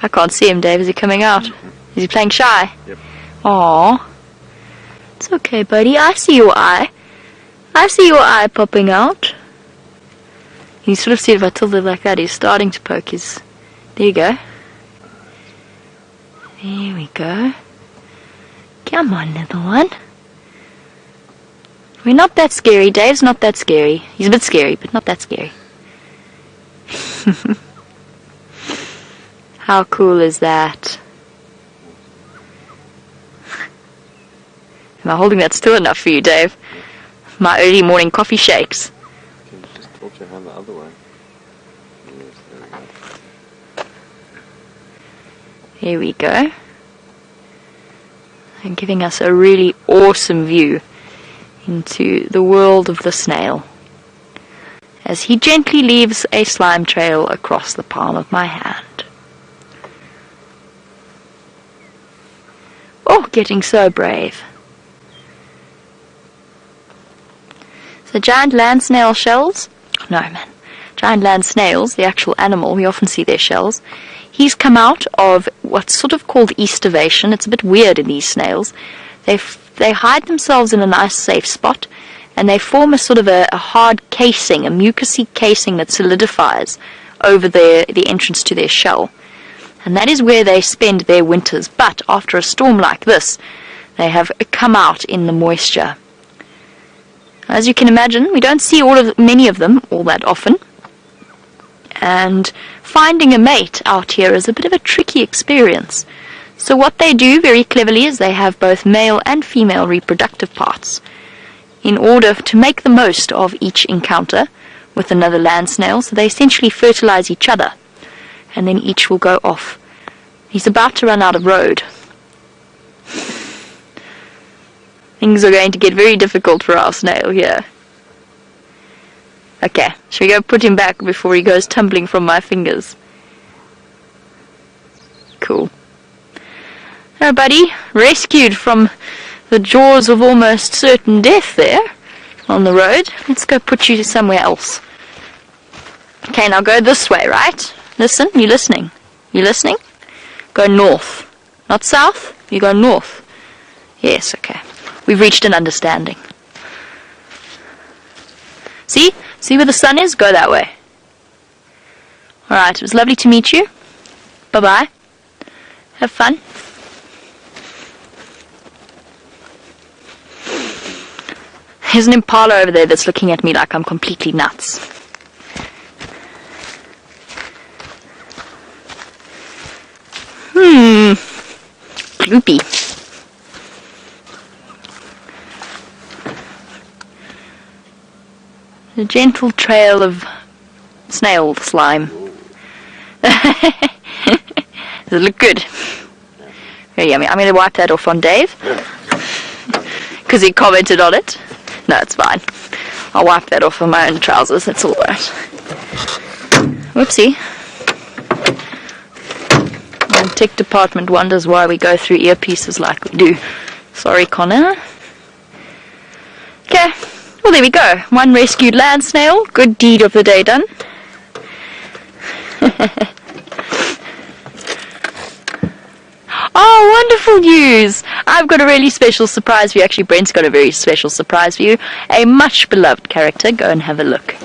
I can't see him, Dave. Is he coming out? Is he playing shy? Yep. Aww. It's okay, buddy. I see your eye. I see your eye popping out. You sort of see if I tilt it like that, he's starting to poke his... There you go. There we go. Come on, little one. We're not that scary. Dave's not that scary. He's a bit scary, but not that scary. How cool is that? Am I holding that still enough for you, Dave? My early morning coffee shakes. Can you just tilt your hand the other way? Yes, there we go. Here we go. And giving us a really awesome view into the world of the snail as he gently leaves a slime trail across the palm of my hand. Oh, getting so brave. So giant land snail shells, no man, giant land snails, the actual animal, we often see their shells. He's come out of what's sort of called estivation. It's a bit weird in these snails. They hide themselves in a nice safe spot and they form a sort of a hard casing, a mucousy casing that solidifies over the entrance to their shell. And that is where they spend their winters. But after a storm like this, they have come out in the moisture. As you can imagine, we don't see many of them all that often. and finding a mate out here is a bit of a tricky experience. So what they do very cleverly is they have both male and female reproductive parts in order to make the most of each encounter with another land snail. So they essentially fertilize each other, and then each will go off. He's about to run out of road. Things are going to get very difficult for our snail here. Okay, shall we go put him back before he goes tumbling from my fingers? Cool. Now, buddy, rescued from the jaws of almost certain death there on the road. Let's go put you somewhere else. Okay, now go this way, right? Listen, you listening? You listening? Go north. Not south, you go north. Yes, okay. We've reached an understanding. See? See where the sun is? Go that way. Alright, it was lovely to meet you. Bye-bye. Have fun. There's an impala over there that's looking at me like I'm completely nuts. Gloopy. A gentle trail of snail slime. Does it look good? Very yummy. I'm going to wipe that off on Dave because he commented on it. No, it's fine. I'll wipe that off on my own trousers. That's all right. Whoopsie. The tech department wonders why we go through earpieces like we do. Sorry, Connor. Okay. Well, there we go. One rescued land snail. Good deed of the day done. Oh, wonderful news! I've got a really special surprise for you. Actually, Brent's got a very special surprise for you. A much beloved character. Go and have a look.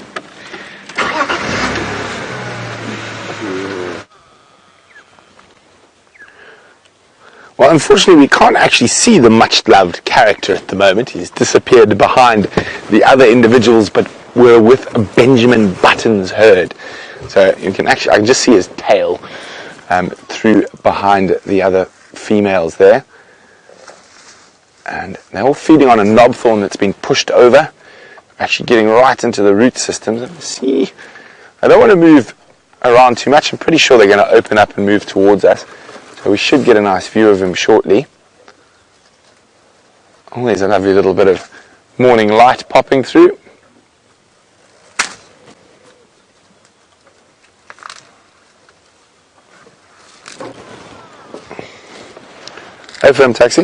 Well, unfortunately, we can't actually see the much-loved character at the moment. He's disappeared behind the other individuals, but we're with a Benjamin Button's herd. So you can actually, I can just see his tail through behind the other females there. And they're all feeding on a knobthorn that's been pushed over, actually getting right into the root systems. And see, I don't want to move around too much. I'm pretty sure they're going to open up and move towards us. So we should get a nice view of him shortly. Oh, there's a lovely little bit of morning light popping through. Hey, film taxi.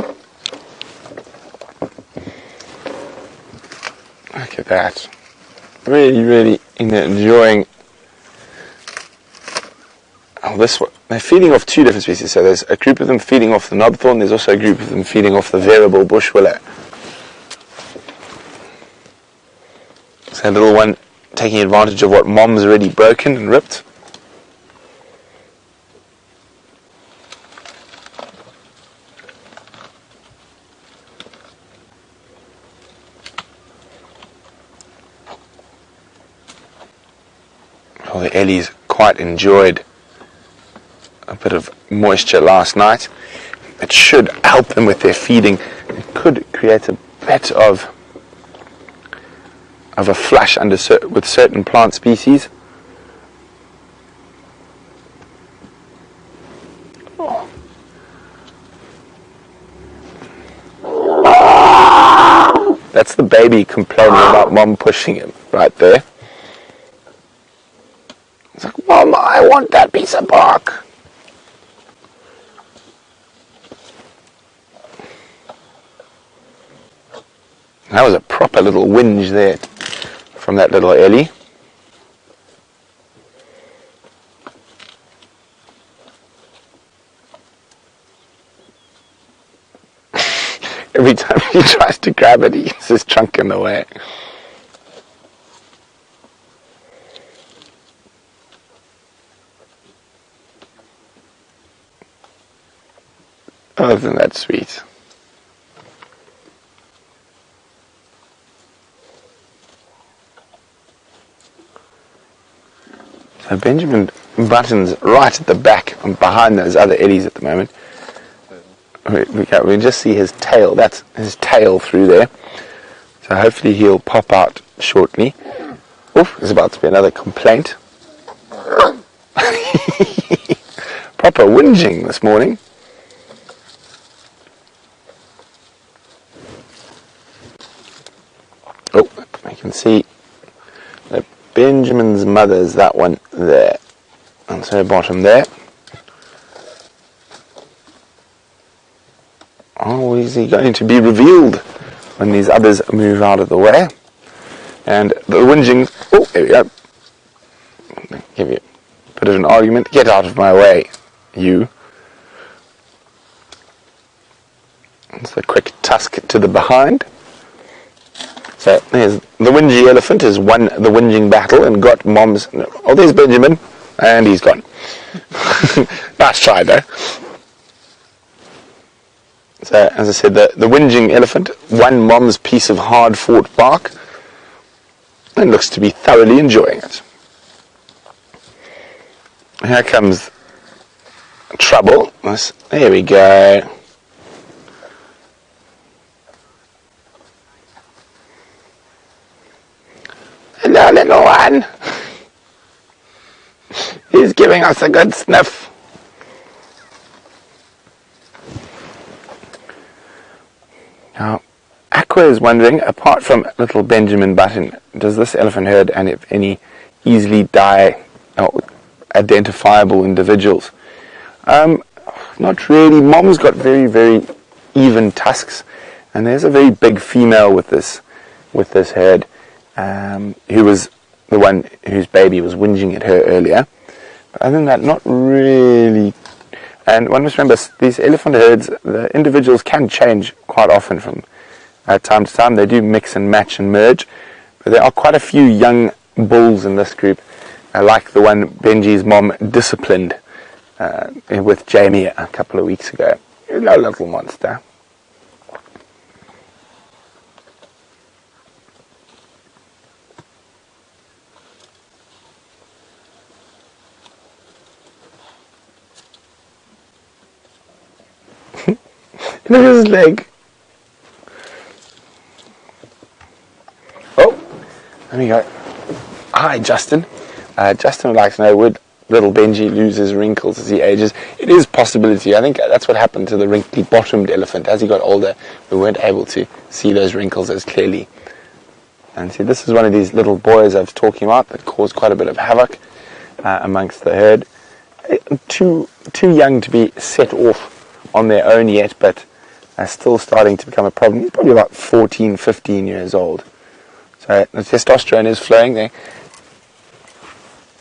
Look at that. Really, really enjoying. Oh, this one. They're feeding off two different species. So there's a group of them feeding off the knobthorn. There's also a group of them feeding off the variable bush willow. So a little one taking advantage of what mom's already broken and ripped. Oh, the Ellies quite enjoyed a bit of moisture last night. It should help them with their feeding. It could create a bit of a flush with certain plant species. Oh. That's the baby complaining about mom pushing him right there. It's like, Mom, I want that piece of bark. That was a proper little whinge there from that little Ellie. Every time he tries to grab it, he gets his trunk in the way. Oh, isn't that sweet? So Benjamin Button's right at the back and behind those other eddies at the moment. We can just see his tail. That's his tail through there. So hopefully he'll pop out shortly. Oof, there's about to be another complaint. Proper whinging this morning. Oh, I can see that Benjamin's mother's that one there. And so bottom there. Oh, is he going to be revealed when these others move out of the way? And the whinging... Oh, there we go. Give you a bit of an argument. Get out of my way, you. It's the quick tusk to the behind. So there's the whingy elephant has won the whinging battle and got Mom's... Oh, there's Benjamin. And he's gone. Nice try, though. So, as I said, the whinging elephant won Mom's piece of hard-fought bark and looks to be thoroughly enjoying it. Here comes trouble. There we go. Hello, little one. He's giving us a good sniff. Now, Aqua is wondering, apart from little Benjamin Button, does this elephant herd and if any easily identifiable individuals? Not really. Mom's got very, very even tusks, and there's a very big female with this herd, who was the one whose baby was whinging at her earlier. But other than that, not really. And one must remember, these elephant herds, the individuals can change quite often from time to time. They do mix and match and merge. But there are quite a few young bulls in this group, like the one Benji's mom disciplined with Jamie a couple of weeks ago. Hello, little monster. Look at his leg. Oh, there we go. Hi, Justin. Justin would like to know, would little Benji lose his wrinkles as he ages? It is a possibility. I think that's what happened to the wrinkly-bottomed elephant. As he got older, we weren't able to see those wrinkles as clearly. And see, this is one of these little boys I was talking about that caused quite a bit of havoc amongst the herd. Too young to be set off on their own yet, but still starting to become a problem. He's probably about 14, 15 years old. So the testosterone is flowing there,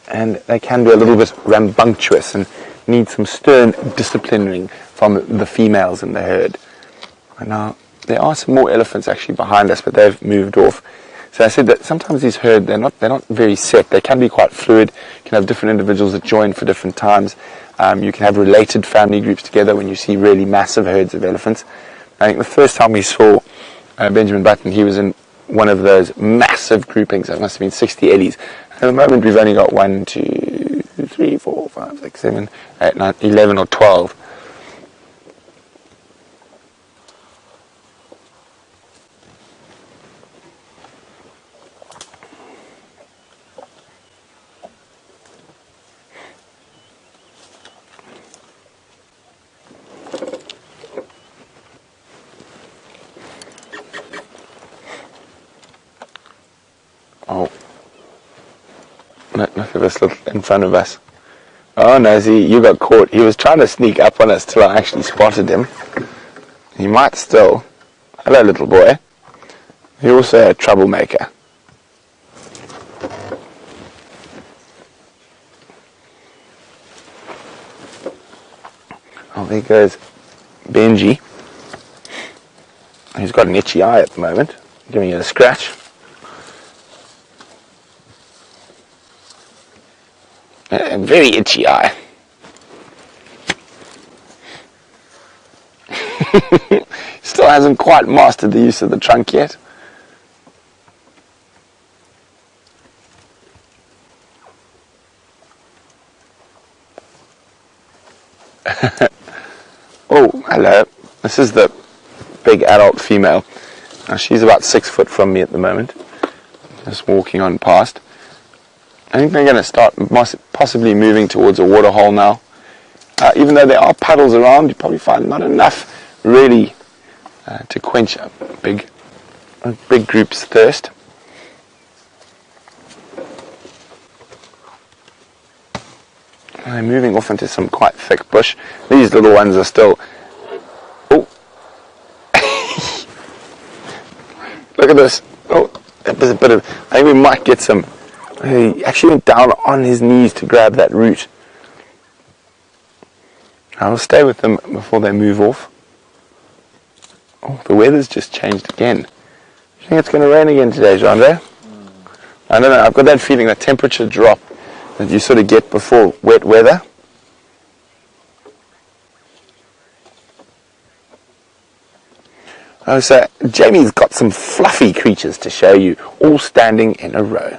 and they can be a little bit rambunctious and need some stern disciplining from the females in the herd. And now there are some more elephants actually behind us, but they've moved off. So I said that sometimes these herds, they're not very set. They can be quite fluid. You can have different individuals that join for different times. You can have related family groups together when you see really massive herds of elephants. I think the first time we saw Benjamin Button, he was in one of those massive groupings. It must have been 60 eddies. At the moment, we've only got 1, 2, 3, 4, 5, 6, 7, 8, 9, 11 or 12. Oh, look at this little in front of us. Oh no, see, you got caught. He was trying to sneak up on us till I actually spotted him. He might still. Hello, little boy. You're also a troublemaker. Oh, there goes Benji. He's got an itchy eye at the moment, giving it a scratch. A very itchy eye. Still hasn't quite mastered the use of the trunk yet. Oh, hello. This is the big adult female. Now she's about 6 foot from me at the moment. Just walking on past. I think they're going to start possibly moving towards a waterhole now. Even though there are puddles around, you probably find not enough really to quench a big group's thirst. They're moving off into some quite thick bush. These little ones are still... Oh! Look at this. Oh, there's a bit of... I think we might get some... He actually went down on his knees to grab that root. I'll stay with them before they move off. Oh, the weather's just changed again. Do you think it's going to rain again today, Jean-Andre? I don't know. I've got that feeling, that temperature drop that you sort of get before wet weather. Oh, so Jamie's got some fluffy creatures to show you, all standing in a row.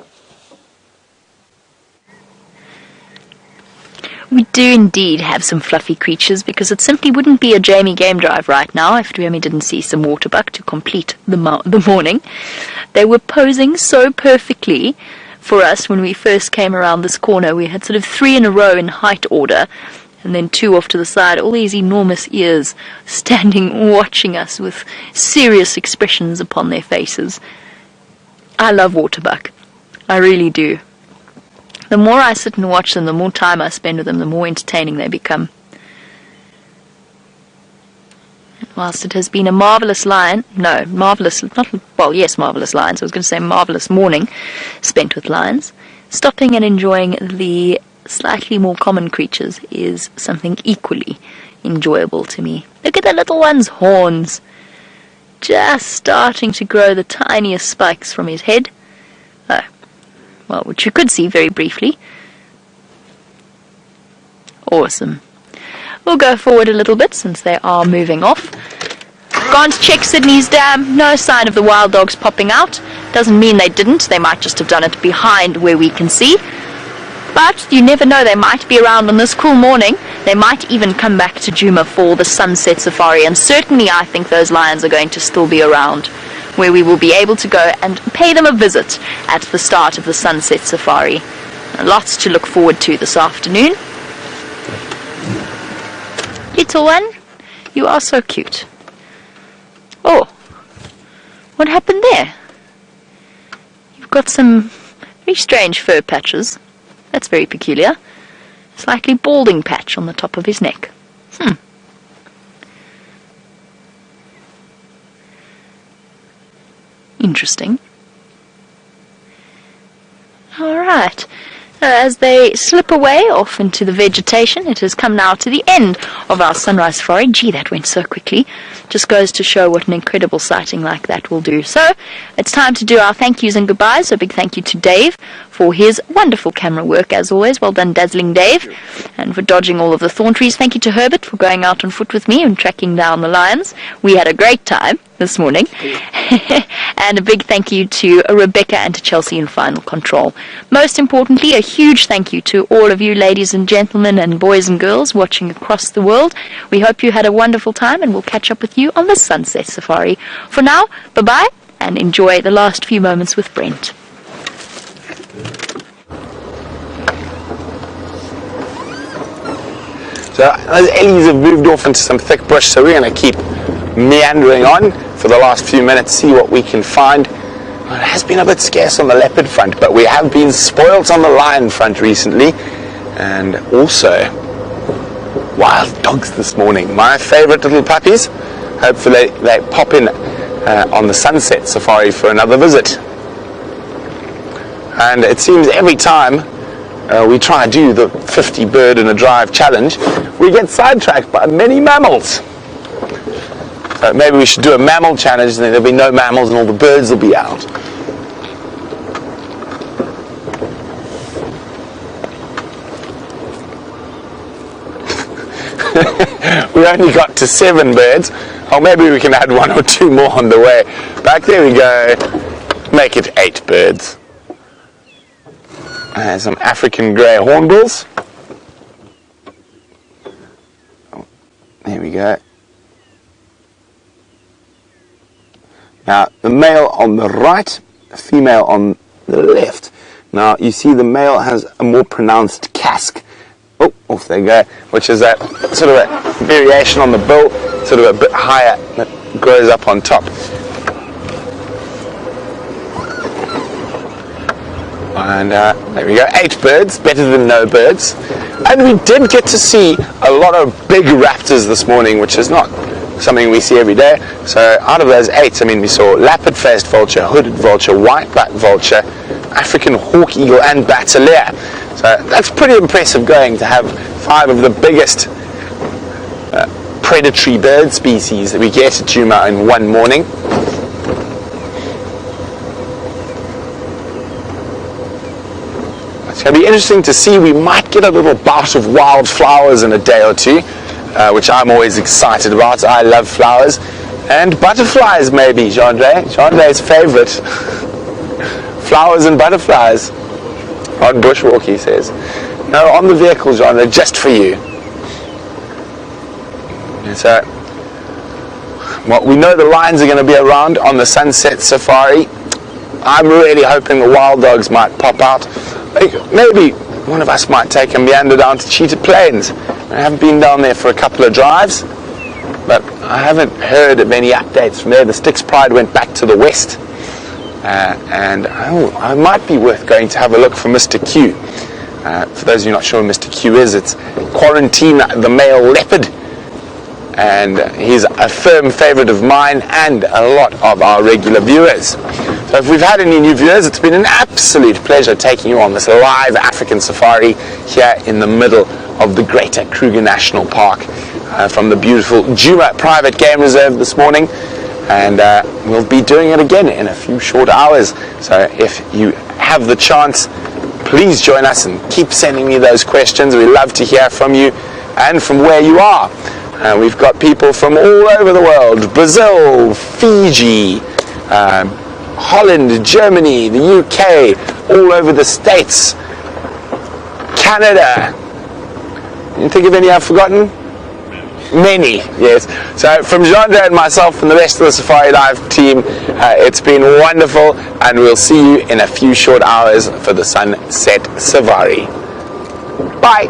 We do indeed have some fluffy creatures, because it simply wouldn't be a Jamie game drive right now if Jamie didn't see some waterbuck to complete the morning. They were posing so perfectly for us when we first came around this corner. We had sort of 3 in a row in height order, and then 2 off to the side, all these enormous ears standing watching us with serious expressions upon their faces. I love waterbuck. I really do. The more I sit and watch them, the more time I spend with them, the more entertaining they become. Whilst it has been a marvellous marvellous lions, I was going to say marvellous morning spent with lions, stopping and enjoying the slightly more common creatures is something equally enjoyable to me. Look at the little one's horns, just starting to grow the tiniest spikes from his head. Well, which you could see very briefly. Awesome. We'll go forward a little bit since they are moving off. Gone to check Sydney's dam. No sign of the wild dogs popping out. Doesn't mean they didn't. They might just have done it behind where we can see. But you never know. They might be around on this cool morning. They might even come back to Djuma for the sunset safari. And certainly I think those lions are going to still be around, where we will be able to go and pay them a visit at the start of the sunset safari. Lots to look forward to this afternoon. Little one, you are so cute. Oh, what happened there? You've got some very strange fur patches. That's very peculiar. Slightly balding patch on the top of his neck. Interesting. Alright. As they slip away off into the vegetation, it has come now to the end of our sunrise safari. Gee, that went so quickly. Just goes to show what an incredible sighting like that will do. So, it's time to do our thank yous and goodbyes. So a big thank you to Dave for his wonderful camera work as always. Well done, Dazzling Dave. And for dodging all of the thorn trees. Thank you to Herbert for going out on foot with me and tracking down the lions. We had a great time this morning. And a big thank you to Rebecca and to Chelsea in Final Control. Most importantly, a huge thank you to all of you ladies and gentlemen and boys and girls watching across the world. We hope you had a wonderful time, and we'll catch up with you on the Sunset Safari. For now, bye-bye, and enjoy the last few moments with Brent. So those ellies have moved off into some thick bush, so we're going to keep meandering on for the last few minutes, see what we can find. It has been a bit scarce on the leopard front, but we have been spoilt on the lion front recently, and also wild dogs this morning. My favourite little puppies. Hopefully they pop in on the sunset safari for another visit. And it seems every time we try to do the 50 bird in a drive challenge, we get sidetracked by many mammals. Maybe we should do a mammal challenge, and then there'll be no mammals and all the birds will be out. We only got to 7 birds. Oh, maybe we can add 1 or 2 more on the way back. There we go. Make it 8 birds. Some African grey hornbills. There we go. Now, the male on the right, the female on the left. Now, you see the male has a more pronounced casque. Oh, off they go, which is a sort of a variation on the bill, sort of a bit higher that grows up on top. And there we go, 8 birds, better than no birds. And we did get to see a lot of big raptors this morning, which is not something we see every day. So out of those 8, I mean, we saw lappet-faced vulture, hooded vulture, white-backed vulture, African hawk eagle, and bateleur. So that's pretty impressive going to have 5 of the biggest predatory bird species that we get at Djuma in one morning. It's going to be interesting to see. We might get a little bout of wildflowers in a day or two, which I'm always excited about. I love flowers. And butterflies maybe, Jean-Andre's favorite. Flowers and butterflies. On bushwalk, he says. No, on the vehicle, Jean, just for you. And so, well, we know the lions are going to be around on the sunset safari. I'm really hoping the wild dogs might pop out. Maybe one of us might take a meander down to Cheetah Plains. I haven't been down there for a couple of drives, but I haven't heard of any updates from there. The Styx Pride went back to the west, and I might be worth going to have a look for Mr. Q. For those of you not sure who Mr. Q is, it's Quarantine the male leopard, and he's a firm favourite of mine and a lot of our regular viewers. So if we've had any new viewers, it's been an absolute pleasure taking you on this live African safari here in the middle of the Greater Kruger National Park from the beautiful Djuma Private Game Reserve this morning, and we'll be doing it again in a few short hours. So if you have the chance, please join us and keep sending me those questions. We love to hear from you and from where you are. We've got people from all over the world: Brazil, Fiji, Holland, Germany, the UK, all over the States, Canada. You think of any I've forgotten? Many, yes. So from Jean-André and myself and the rest of the Safari Live team, it's been wonderful, and we'll see you in a few short hours for the Sunset Safari. Bye.